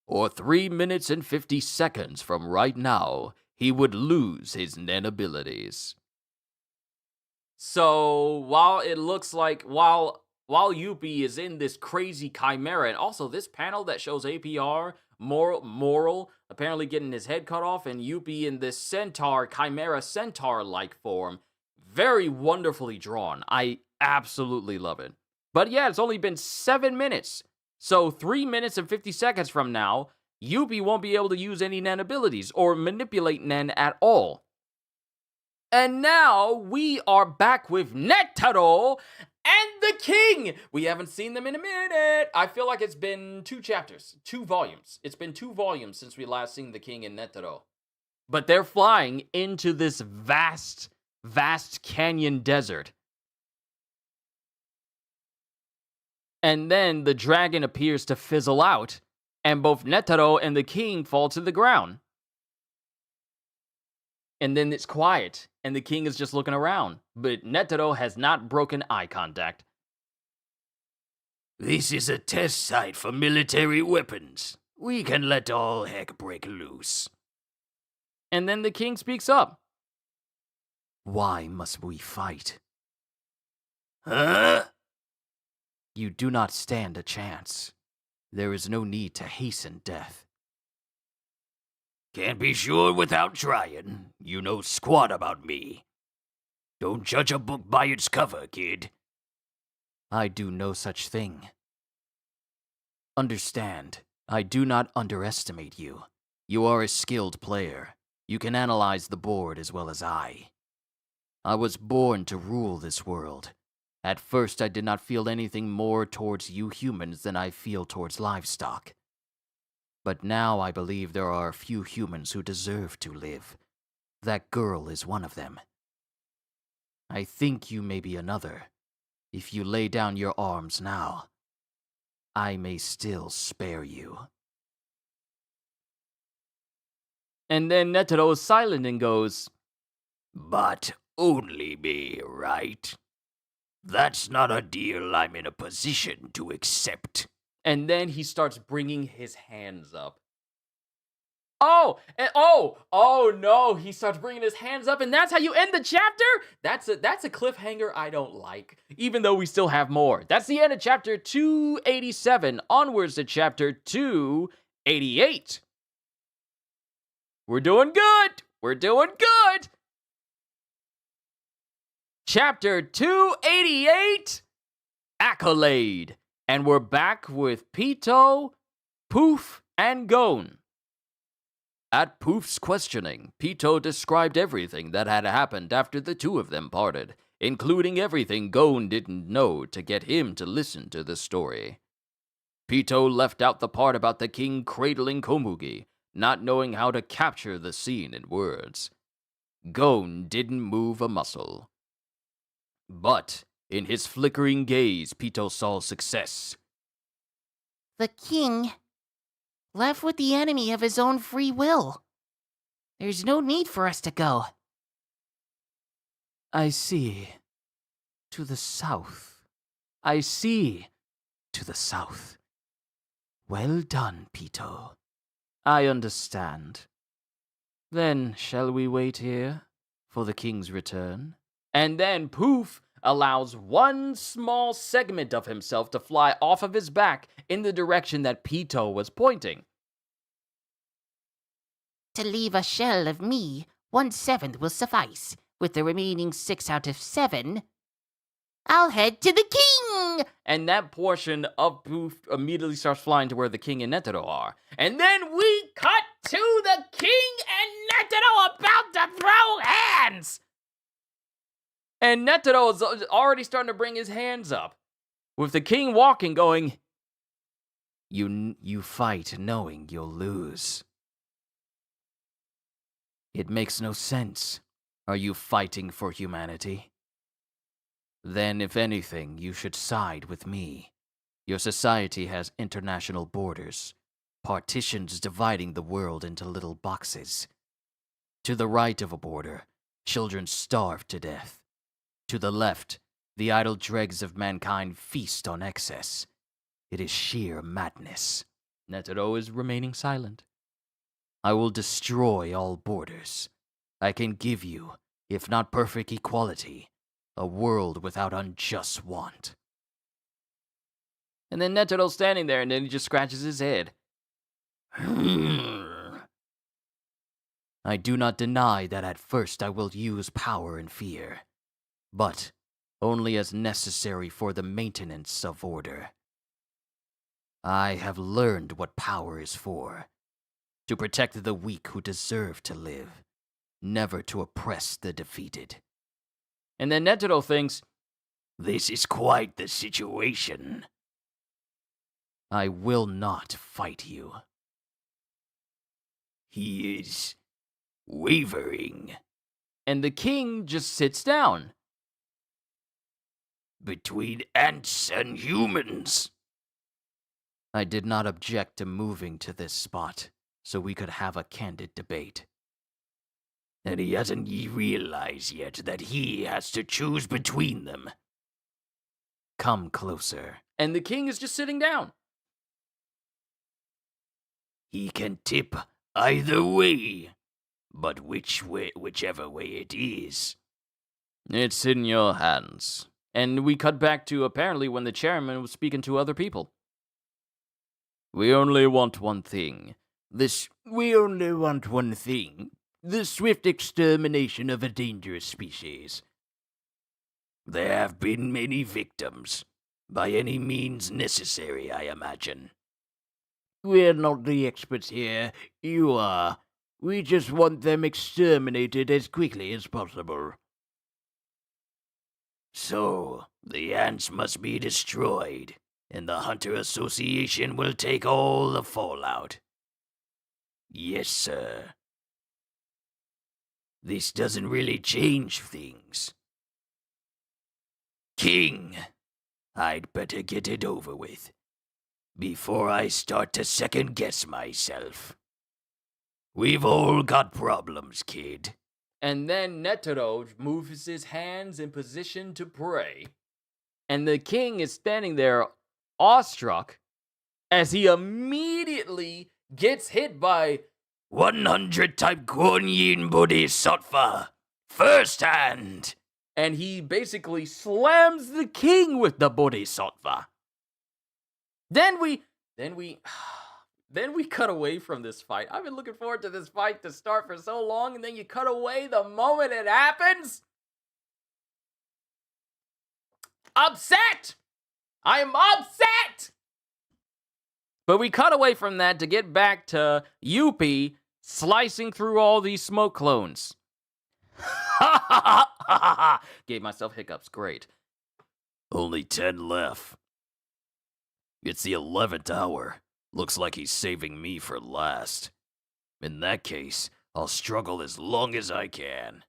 Or 3 minutes and 50 seconds from right now, he would lose his Nen abilities. So, while it looks like, while Yuppie is in this crazy chimera, and also this panel that shows APR, Moral apparently getting his head cut off, and Yuppie in this chimera centaur-like form, very wonderfully drawn. I absolutely love it. But yeah, it's only been 7 minutes. So 3 minutes and 50 seconds from now, Yuppie won't be able to use any Nen abilities or manipulate Nen at all. And now we are back with Netaro and the King. We haven't seen them in a minute. I feel like it's been 2 chapters, 2 volumes. It's been 2 volumes since we last seen the King and Netaro. But they're flying into this vast, vast canyon desert. And then the dragon appears to fizzle out, and both Netaro and the King fall to the ground. And then it's quiet, and the King is just looking around. But Netaro has not broken eye contact. This is a test site for military weapons. We can let all heck break loose. And then the King speaks up. Why must we fight? Huh? You do not stand a chance. There is no need to hasten death. Can't be sure without trying. You know squat about me. Don't judge a book by its cover, kid. I do no such thing. Understand, I do not underestimate you. You are a skilled player. You can analyze the board as well as I. I was born to rule this world. At first, I did not feel anything more towards you humans than I feel towards livestock. But now I believe there are a few humans who deserve to live. That girl is one of them. I think you may be another. If you lay down your arms now, I may still spare you. And then Netaro is silent and goes, But only me, right? That's not a deal I'm in a position to accept. and then he starts bringing his hands up. Oh no, he starts bringing his hands up, and that's how you end the chapter? That's a cliffhanger I don't like, even though we still have more. That's the end of chapter 287, onwards to chapter 288. We're doing good. We're doing good. Chapter 288, Accolade. And we're back with Pito, Poof, and Gon. At Poof's questioning, Pito described everything that had happened after the two of them parted, including everything Gon didn't know to get him to listen to the story. Pito left out the part about the king cradling Komugi, not knowing how to capture the scene in words. Gon didn't move a muscle. But in his flickering gaze, Pito saw success. The king left with the enemy of his own free will. There's no need for us to go. I see. To the south. I see. To the south. Well done, Pito. I understand. Then shall we wait here for the king's return? And then Poof allows one small segment of himself to fly off of his back in the direction that Pito was pointing. To leave a shell of me, 1/7 will suffice. With the remaining 6 out of 7, I'll head to the king! And that portion of Poof immediately starts flying to where the king and Netero are. And then we cut to the king and Netero about to throw hands! And Netero is already starting to bring his hands up, with the king walking, going, You fight knowing you'll lose. It makes no sense. Are you fighting for humanity? Then, if anything, you should side with me. Your society has international borders, partitions dividing the world into little boxes. To the right of a border, children starve to death. To the left, the idle dregs of mankind feast on excess. It is sheer madness. Netero is remaining silent. I will destroy all borders. I can give you, if not perfect equality, a world without unjust want. And then Netero's standing there, and then he just scratches his head. I do not deny that at first I will use power and fear, but only as necessary for the maintenance of order. I have learned what power is for. To protect the weak who deserve to live, never to oppress the defeated. And then Netero thinks, This is quite the situation. I will not fight you. He is wavering and the king just sits down. between ants and humans. I did not object to moving to this spot, so we could have a candid debate. And he hasn't realized yet that he has to choose between them. Come closer. And the king is just sitting down. He can tip either way, but whichever way it is. It's in your hands. And we cut back to apparently when the chairman was speaking to other people. We only want one thing. We only want one thing. The swift extermination of a dangerous species. There have been many victims. By any means necessary, I imagine. We're not the experts here. You are. We just want them exterminated as quickly as possible. So, the ants must be destroyed, and the Hunter Association will take all the fallout. Yes, sir. This doesn't really change things. King, I'd better get it over with, before I start to second-guess myself. We've all got problems, kid. And then Netero moves his hands in position to pray. And the king is standing there awestruck as he immediately gets hit by 100 type Guanyin Bodhisattva, first hand. And he basically slams the king with the Bodhisattva. Then we cut away from this fight. I've been looking forward to this fight to start for so long, and then you cut away the moment it happens. Upset! I'm upset! But we cut away from that to get back to Yuppie slicing through all these smoke clones. Gave myself hiccups. Great. Only 10 left. It's the 11th hour. Looks like he's saving me for last. In that case, I'll struggle as long as I can.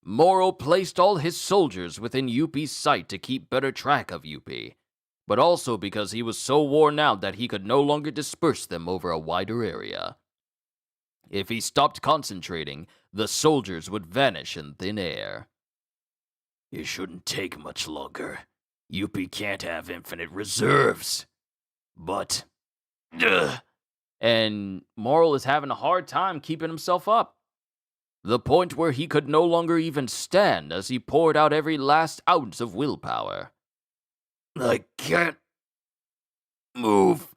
Moral placed all his soldiers within Yuppie's sight to keep better track of Yuppie, but also because he was so worn out that he could no longer disperse them over a wider area. If he stopped concentrating, the soldiers would vanish in thin air. It shouldn't take much longer. Yuppie can't have infinite reserves. But... And Moral is having a hard time keeping himself up. The point where he could no longer even stand as he poured out every last ounce of willpower. I can't move.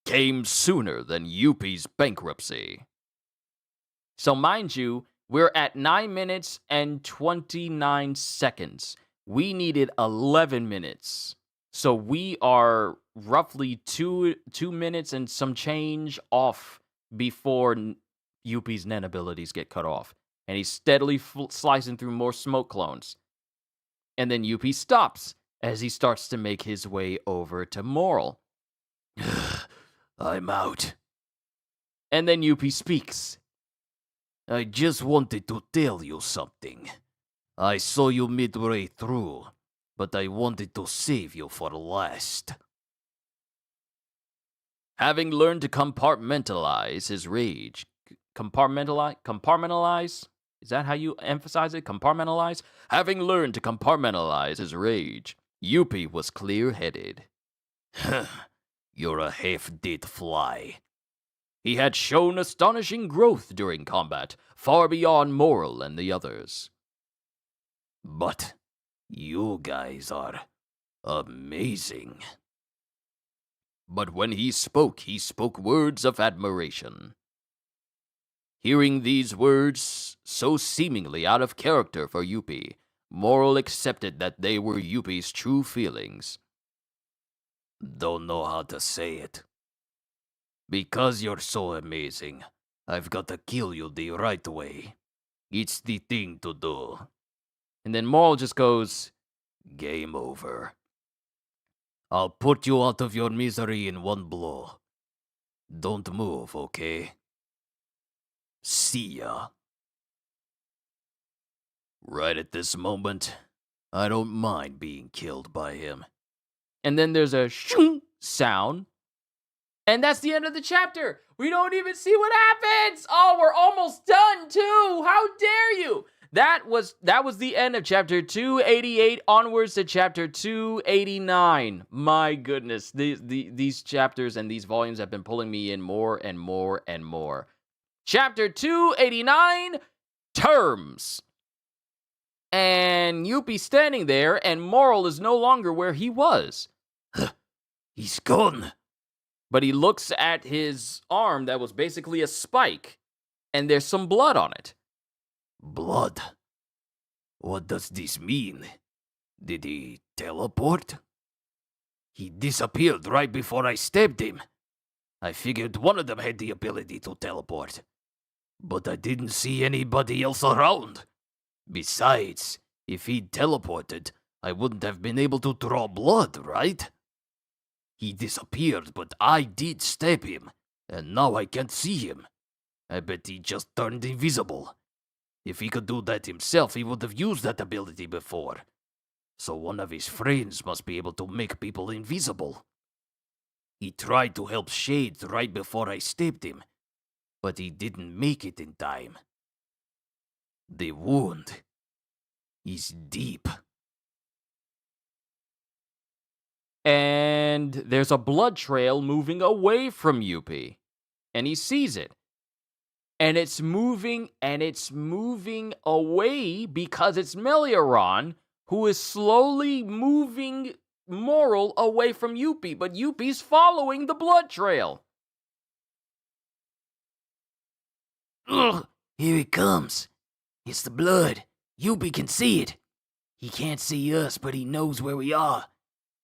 Came sooner than Yuppie's bankruptcy. So mind you, we're at 9 minutes and 29 seconds. We needed 11 minutes. So we are roughly two minutes and some change off before Yuppie's Nen abilities get cut off. And he's steadily slicing through more smoke clones. And then Yuppie stops as he starts to make his way over to Moral. I'm out. And then Yuppie speaks. I just wanted to tell you something. I saw you midway through, but I wanted to save you for last. Having learned to compartmentalize his rage. Compartmentalize? Is that how you emphasize it? Compartmentalize? Having learned to compartmentalize his rage, Yuppie was clear-headed. You're a half-dead fly. He had shown astonishing growth during combat, far beyond Moral and the others. But you guys are amazing. But when he spoke words of admiration. Hearing these words, so seemingly out of character for Yuppie, Moral accepted that they were Yuppie's true feelings. Don't know how to say it. Because you're so amazing, I've got to kill you the right way. It's the thing to do. And then Moral just goes, Game over. I'll put you out of your misery in one blow. Don't move, okay? See ya. Right at this moment, I don't mind being killed by him. and then there's a shoo sound. And that's the end of the chapter. We don't even see what happens. Oh, we're almost done too. How dare you? That was the end of chapter 288 onwards to chapter 289. My goodness, these chapters and these volumes have been pulling me in more and more and more. Chapter 289, Terms. And Yuppie standing there, and Moral is no longer where he was. He's gone. But he looks at his arm that was basically a spike, and there's some blood on it. Blood? What does this mean? Did he teleport? He disappeared right before I stabbed him. I figured one of them had the ability to teleport. But I didn't see anybody else around. Besides, if he'd teleported, I wouldn't have been able to draw blood, right? He disappeared, but I did stab him, and now I can't see him. I bet he just turned invisible. If he could do that himself, he would have used that ability before. So one of his friends must be able to make people invisible. He tried to help Shades right before I stabbed him, but he didn't make it in time. The wound is deep. And there's a blood trail moving away from Yuppie. And he sees it. And it's moving away because it's Melioron who is slowly moving Moral away from Yuppie. But Yuppie's following the blood trail. Ugh, here it comes. It's the blood. Yuppie can see it. He can't see us, but he knows where we are.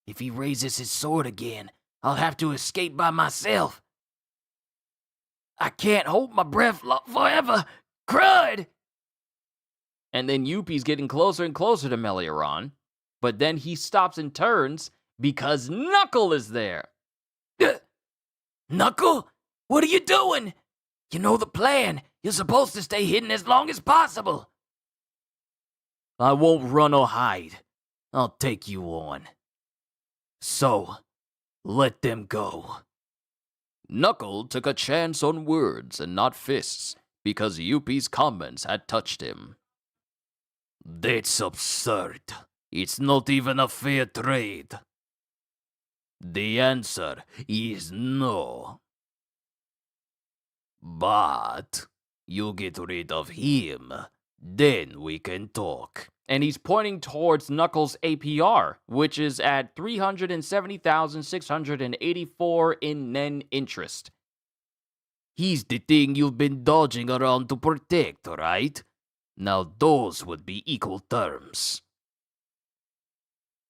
If he raises his sword again, I'll have to escape by myself. I can't hold my breath forever. Crud! And then Yuppie's getting closer and closer to Melioron, but then he stops and turns because Knuckle is there. Knuckle? What are you doing? You know the plan. You're supposed to stay hidden as long as possible. I won't run or hide. I'll take you on. So, let them go. Knuckle took a chance on words and not fists because Yuppie's comments had touched him. That's absurd. It's not even a fair trade. The answer is no. But you get rid of him, then we can talk. And he's pointing towards Knuckles' APR, which is at 370,684 in Nen interest. He's the thing you've been dodging around to protect, right? Now those would be equal terms.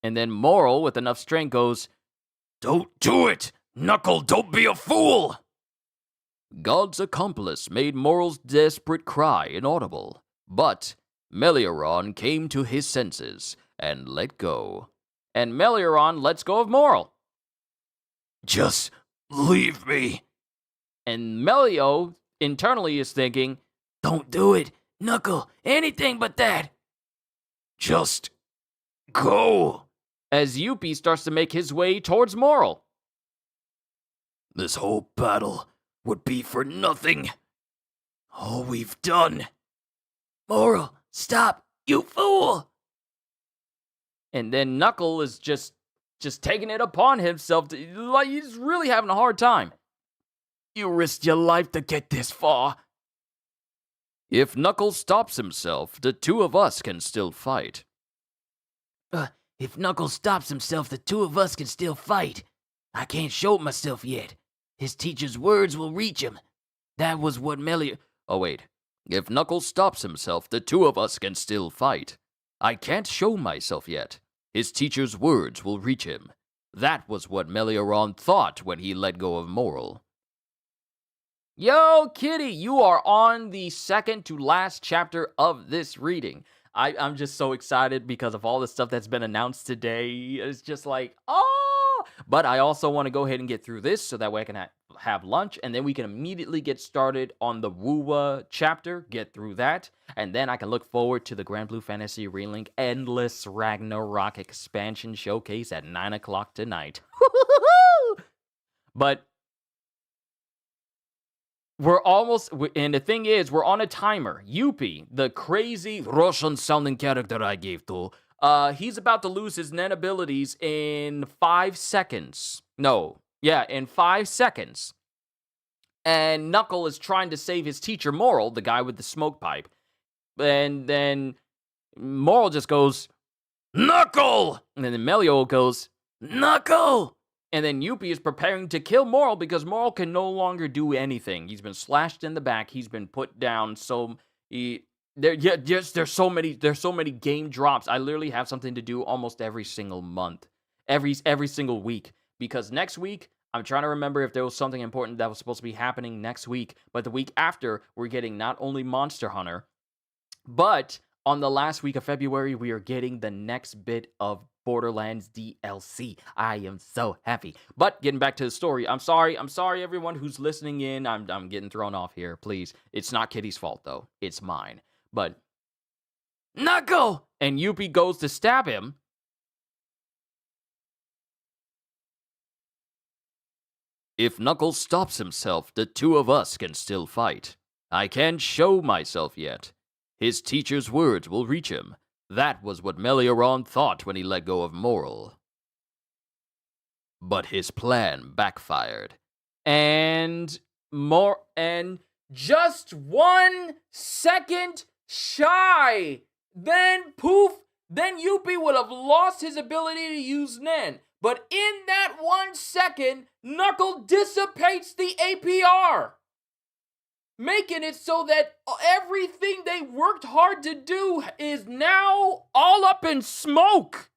And then Moral, with enough strength, goes, Don't do it! Knuckle, don't be a fool! God's accomplice made Moral's desperate cry inaudible, but Melioron came to his senses and let go. And Melioron lets go of Moral. Just leave me. And Melio internally is thinking, Don't do it, Knuckle, anything but that. Just go. as Yuppie starts to make his way towards Moral. This whole battle would be for nothing. All we've done. Moral, stop, you fool! And then Knuckle is just taking it upon himself. Like, he's really having a hard time. You risked your life to get this far. If Knuckles stops himself, the two of us can still fight. If Knuckles stops himself, the two of us can still fight. I can't show myself yet. His teacher's words will reach him. That was what Oh, wait. If Knuckles stops himself, the two of us can still fight. I can't show myself yet. His teacher's words will reach him. That was what Melioron thought when he let go of Moral. Yo, Kitty, you are on the second to last chapter of this reading. I'm just so excited because of all the stuff that's been announced today. It's just like, oh! But I also want to go ahead and get through this so that way I can have lunch, and then we can immediately get started on the Wuwa chapter, get through that, and then I can look forward to the Grand Blue Fantasy Relink Endless Ragnarok expansion showcase at 9 o'clock tonight. But we're almost, and the thing is, we're on a timer. Yuppie, the crazy Russian-sounding character I gave to, he's about to lose his Nen abilities in 5 seconds. In 5 seconds. And Knuckle is trying to save his teacher, Moral, the guy with the smoke pipe. And then Moral just goes, Knuckle! and then Melio goes, Knuckle! and then Yuppie is preparing to kill Moral because Moral can no longer do anything. He's been slashed in the back. He's been put down. There's so many game drops. I literally have something to do almost every single month, every single week. Because next week, I'm trying to remember if there was something important that was supposed to be happening next week. But the week after, we're getting not only Monster Hunter, but on the last week of February, we are getting the next bit of Borderlands DLC. I am so happy. But getting back to the story, I'm sorry everyone who's listening in. I'm getting thrown off here. Please. It's not Kitty's fault though. It's mine. But Knuckle! and Yuppie goes to stab him. If Knuckles stops himself, the two of us can still fight. I can't show myself yet. His teacher's words will reach him. That was what Melioron thought when he let go of Moral. But his plan backfired. And just 1 second shy. Then poof, then Yuppie would have lost his ability to use Nen. But in that 1 second, Knuckle dissipates the APR, making it so that everything they worked hard to do is now all up in smoke.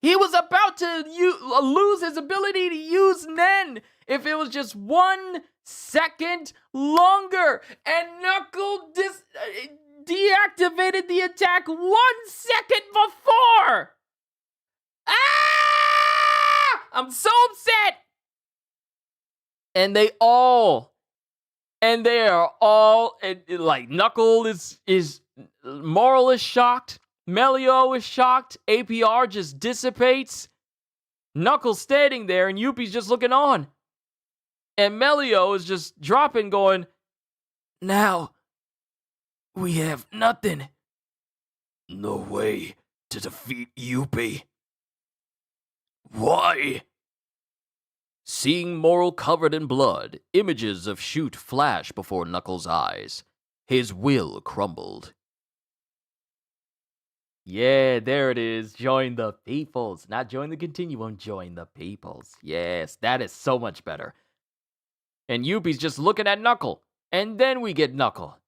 He was about to lose his ability to use Nen if it was just 1 second longer. And Knuckle deactivated the attack 1 second before. Ah! I'm so upset. And they are all like Knuckle is Moral is shocked. Melio is shocked. APR just dissipates. Knuckles standing there and Yuppie's just looking on. And Melio is just dropping, going, Now, we have nothing. No way to defeat Yuppie. Why? Seeing Moral covered in blood, images of Shoot flash before Knuckles' eyes. His will crumbled. yeah, there it is. Join the peoples. Not join the Continuum, join the peoples. Yes, that is so much better. And Yuppie's just looking at Knuckle. And then we get Knuckle.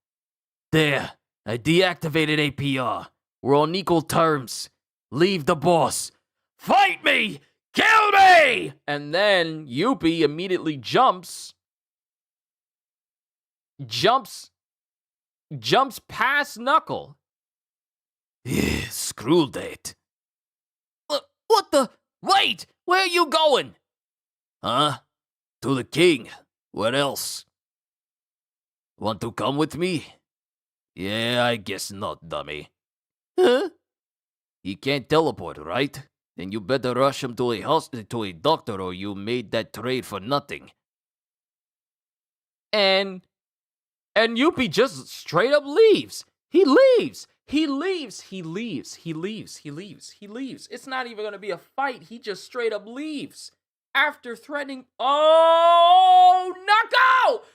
There, I deactivated APR. We're on equal terms. Leave the boss. Fight me! Kill me! And then Yuppie immediately jumps past Knuckle. Yeah, screw that. What the? Wait! Where are you going? Huh? To the king. What else? Want to come with me? Yeah, I guess not, dummy. Huh? He can't teleport, right? Then you better rush him to a doctor or you made that trade for nothing. And Yuppie just straight up leaves. He leaves. It's not even going to be a fight. He just straight up leaves. After threatening, oh, Knuckle!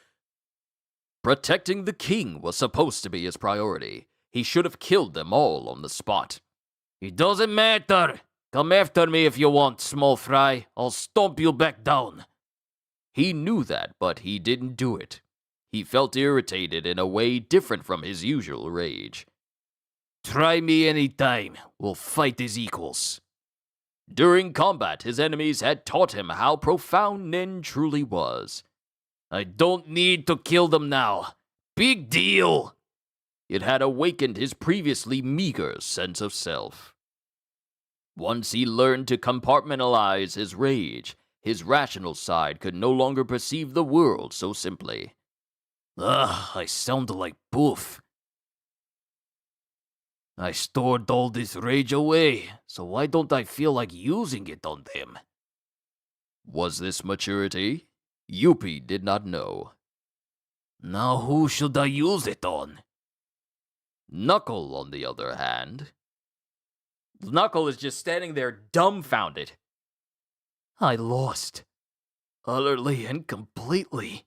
Protecting the king was supposed to be his priority. He should have killed them all on the spot. It doesn't matter. Come after me if you want, small fry. I'll stomp you back down. He knew that, but he didn't do it. He felt irritated in a way different from his usual rage. Try me anytime. We'll fight as equals. During combat, his enemies had taught him how profound Nen truly was. I don't need to kill them now. Big deal. It had awakened his previously meager sense of self. Once he learned to compartmentalize his rage, his rational side could no longer perceive the world so simply. I sound like Boof. I stored all this rage away, so why don't I feel like using it on them? Was this maturity? Yuppie did not know. Now who should I use it on? Knuckle, on the other hand. Knuckle is just standing there dumbfounded. I lost. Utterly and completely.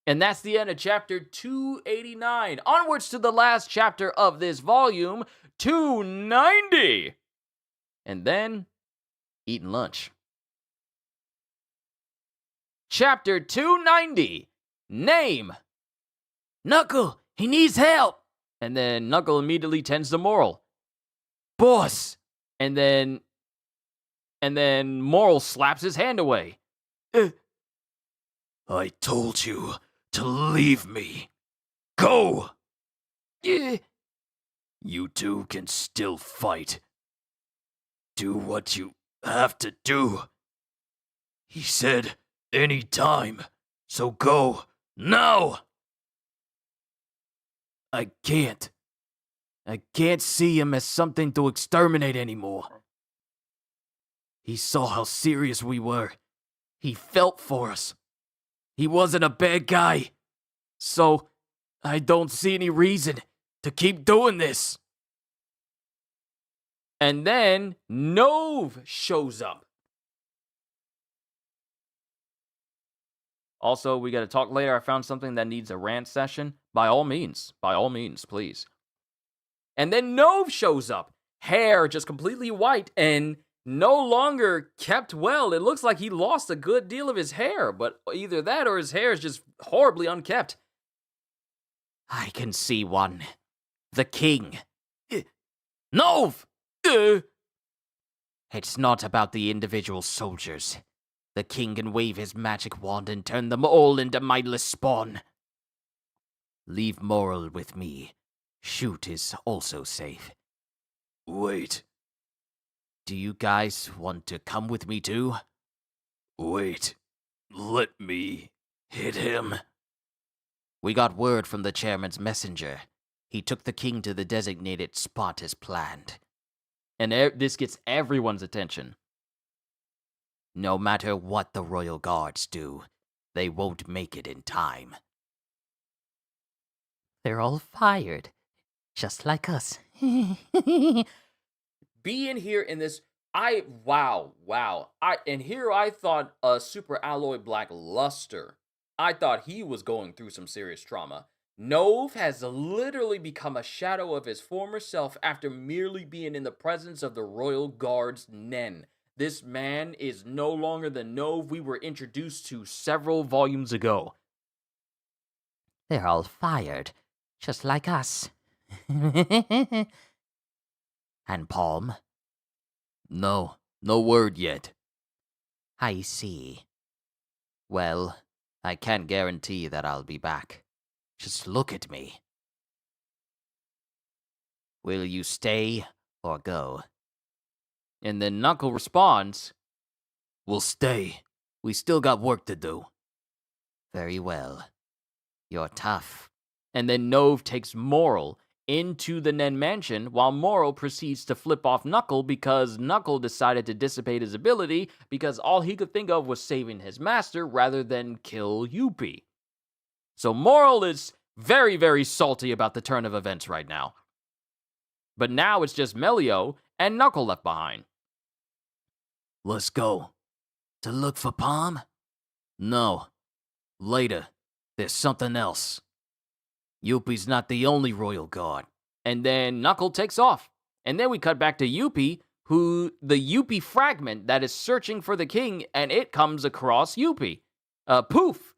And that's the end of chapter 289. Onwards to the last chapter of this volume, 290. And then, eating lunch. Chapter 290. Name. Knuckle, he needs help. And then Knuckle immediately tends to Moral. Boss. And then Moral slaps his hand away. I told you to leave me. Go! You two can still fight. Do what you have to do. He said any time, so go now! I can't. I can't see him as something to exterminate anymore. He saw how serious we were. He felt for us. He wasn't a bad guy. So, I don't see any reason to keep doing this. And then Nove shows up. Also, we got to talk later. I found something that needs a rant session. By all means, please. And then Nove shows up. Hair just completely white and no longer kept well. It looks like he lost a good deal of his hair, but either that or his hair is just horribly unkept. I can see one. The king. Nove! It's not about the individual soldiers. The king can wave his magic wand and turn them all into mindless spawn. Leave Moral with me. Shoot is also safe. Wait, Do you guys want to come with me too? wait. Let me hit him. We got word from the chairman's messenger. He took the king to the designated spot as planned. And this gets everyone's attention. No matter what the royal guards do, they won't make it in time. They're all fired, just like us. Being here in this, wow. And here I thought a super alloy black luster. I thought he was going through some serious trauma. Nove has literally become a shadow of his former self after merely being in the presence of the royal guard's Nen. This man is no longer the Nove we were introduced to several volumes ago. They're all fired, just like us. And Palm? No word yet. I see. Well, I can't guarantee that I'll be back. Just look at me. Will you stay or go? And then Knuckle responds, We'll stay. We still got work to do. Very well. You're tough. and then Nove takes Moral into the Nen Mansion while Moral proceeds to flip off Knuckle because Knuckle decided to dissipate his ability because all he could think of was saving his master rather than kill Yuppie. So Moral is very, very salty about the turn of events right now. But now it's just Melio and Knuckle left behind. Let's go. To look for Palm? No. Later. There's something else. Yuppie's not the only royal guard. And then Knuckle takes off. And then we cut back to Yuppie, who the Yuppie fragment that is searching for the king, and it comes across Yuppie. Poof.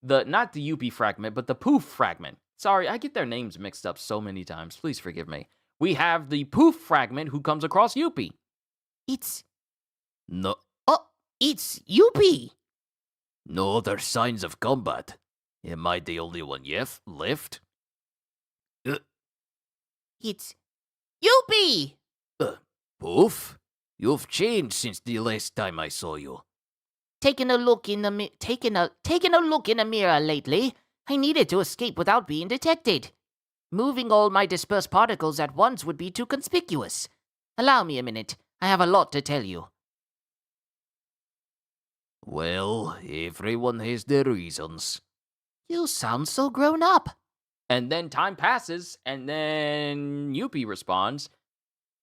Not the Yuppie fragment, but the Poof fragment. Sorry, I get their names mixed up so many times. Please forgive me. We have the Poof fragment who comes across Yuppie. No. Oh, it's Yuppie! No other signs of combat. Am I the only one left? It's Yuppie! Poof? You've changed since the last time I saw you. Taking a look in the mirror lately. I needed to escape without being detected. Moving all my dispersed particles at once would be too conspicuous. Allow me a minute. I have a lot to tell you. Well, everyone has their reasons. You sound so grown up. And then time passes, and then Yuppie responds,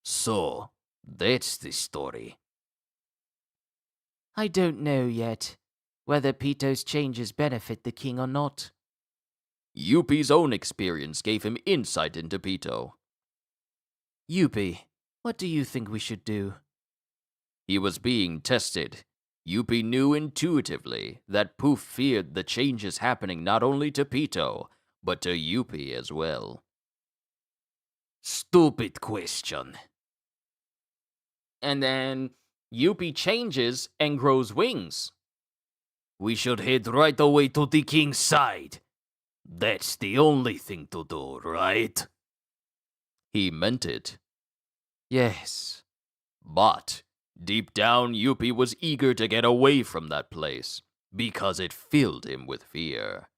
So, that's the story. I don't know yet whether Pito's changes benefit the king or not. Yuppie's own experience gave him insight into Pito. Yuppie, what do you think we should do? He was being tested. Yuppie knew intuitively that Poof feared the changes happening not only to Pito, but to Yuppie as well. Stupid question. And then Yuppie changes and grows wings. We should head right away to the king's side. That's the only thing to do, right? He meant it. Yes. But deep down, Yuppie was eager to get away from that place because it filled him with fear.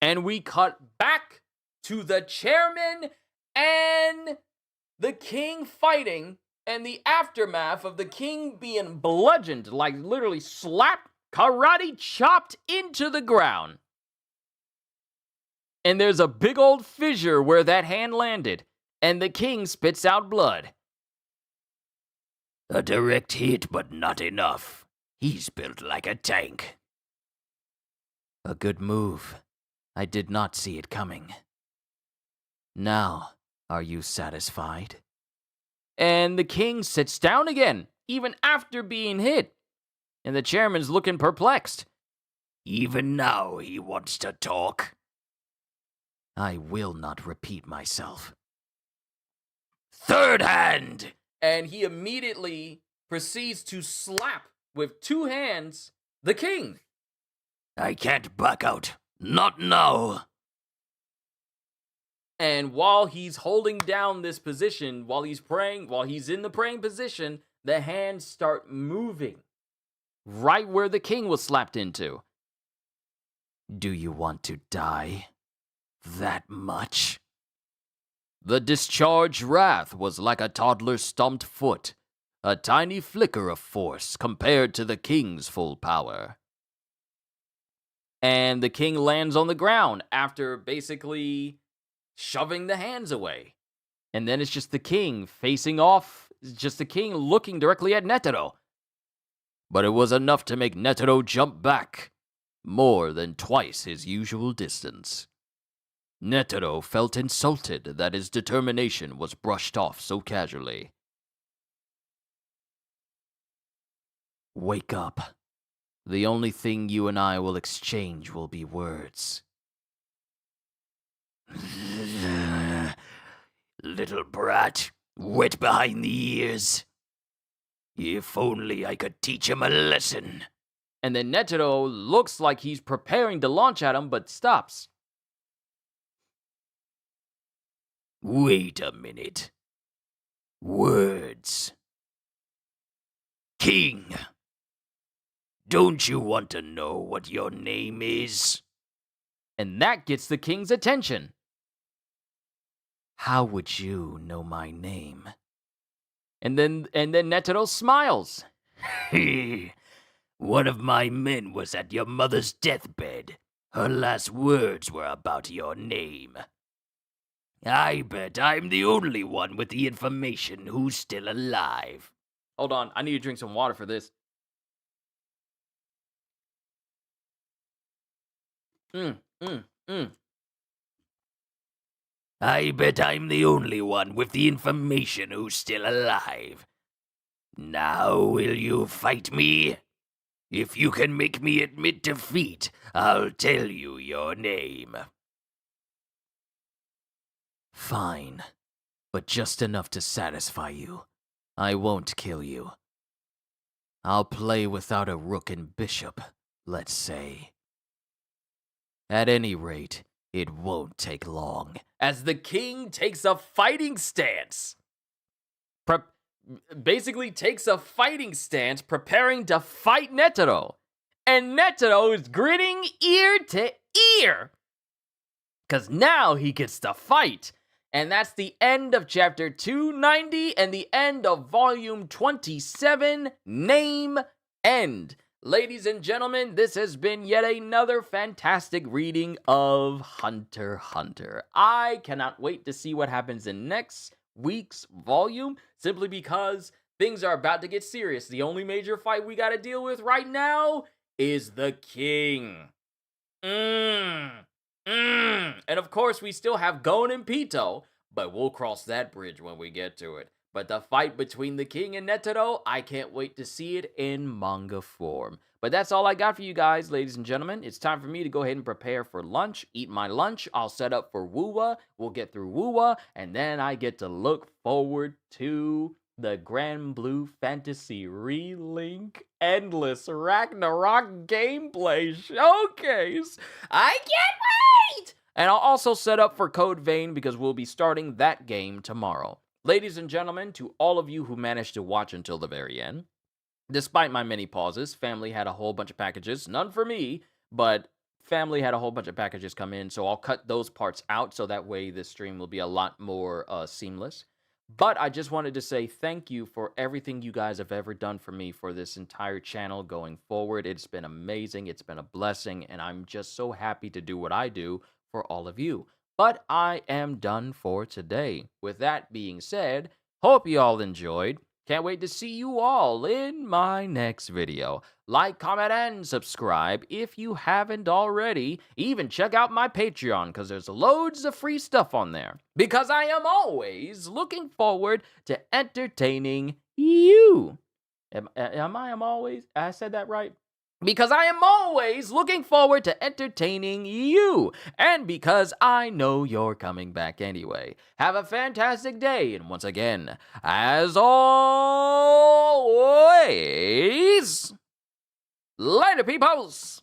And we cut back to the chairman and the king fighting and the aftermath of the king being bludgeoned, like literally slapped, karate chopped into the ground. And there's a big old fissure where that hand landed, and the king spits out blood. A direct hit, but not enough. He's built like a tank. A good move. I did not see it coming. Now, are you satisfied? And the king sits down again, even after being hit. And the chairman's looking perplexed. Even now he wants to talk. I will not repeat myself. Third hand! And he immediately proceeds to slap with 2 hands the king. I can't back out. Not now. And while he's holding down this position, while he's praying, while he's in the praying position, the hands start moving. Right where the king was slapped into. Do you want to die? That much? The discharged wrath was like a toddler's stumped foot, a tiny flicker of force compared to the king's full power. And the king lands on the ground after basically shoving the hands away. And then it's just the king facing off, just the king looking directly at Netero. But it was enough to make Netero jump back, more than twice his usual distance. Netero felt insulted that his determination was brushed off so casually. Wake up. The only thing you and I will exchange will be words. Little brat, wet behind the ears. If only I could teach him a lesson. And then Netero looks like he's preparing to launch at him, but stops. Wait a minute. Words. King. Don't you want to know what your name is? And that gets the king's attention. How would you know my name? And then Netero smiles. One of my men was at your mother's deathbed. Her last words were about your name. I bet I'm the only one with the information who's still alive. Hold on, I need to drink some water for this. I bet I'm the only one with the information who's still alive. Now will you fight me? If you can make me admit defeat, I'll tell you your name. Fine, but just enough to satisfy you. I won't kill you. I'll play without a rook and bishop, let's say. At any rate, it won't take long. As the king takes a fighting stance. Basically takes a fighting stance, preparing to fight Netero. And Netero is grinning ear to ear. Because now he gets to fight. And that's the end of chapter 290 and the end of volume 27, Name End. Ladies and gentlemen, this has been yet another fantastic reading of Hunter x Hunter. I cannot wait to see what happens in next week's volume, simply because things are about to get serious. The only major fight we gotta deal with right now is the king. And of course, we still have Gon and Pito, but we'll cross that bridge when we get to it. But the fight between the king and Netero, I can't wait to see it in manga form. But that's all I got for you guys, ladies and gentlemen. It's time for me to go ahead and prepare for lunch, eat my lunch. I'll set up for Wuwa. We'll get through Wuwa, and then I get to look forward to the Grand Blue Fantasy Relink Endless Ragnarok gameplay showcase. I can't wait! And I'll also set up for Code Vein because we'll be starting that game tomorrow. Ladies and gentlemen, to all of you who managed to watch until the very end, despite my many pauses, family had a whole bunch of packages. None for me, but family had a whole bunch of packages come in, so I'll cut those parts out so that way this stream will be a lot more seamless. But I just wanted to say thank you for everything you guys have ever done for me for this entire channel going forward. It's been amazing. It's been a blessing, and I'm just so happy to do what I do for all of you. But I am done for today. With that being said, hope you all enjoyed. Can't wait to see you all in my next video. Like, comment, and subscribe if you haven't already. Even check out my Patreon because there's loads of free stuff on there. Because I am always looking forward to entertaining you. I'm always? I said that right? Because I am always looking forward to entertaining you. And because I know you're coming back anyway. Have a fantastic day. And once again, as always, Party peoples!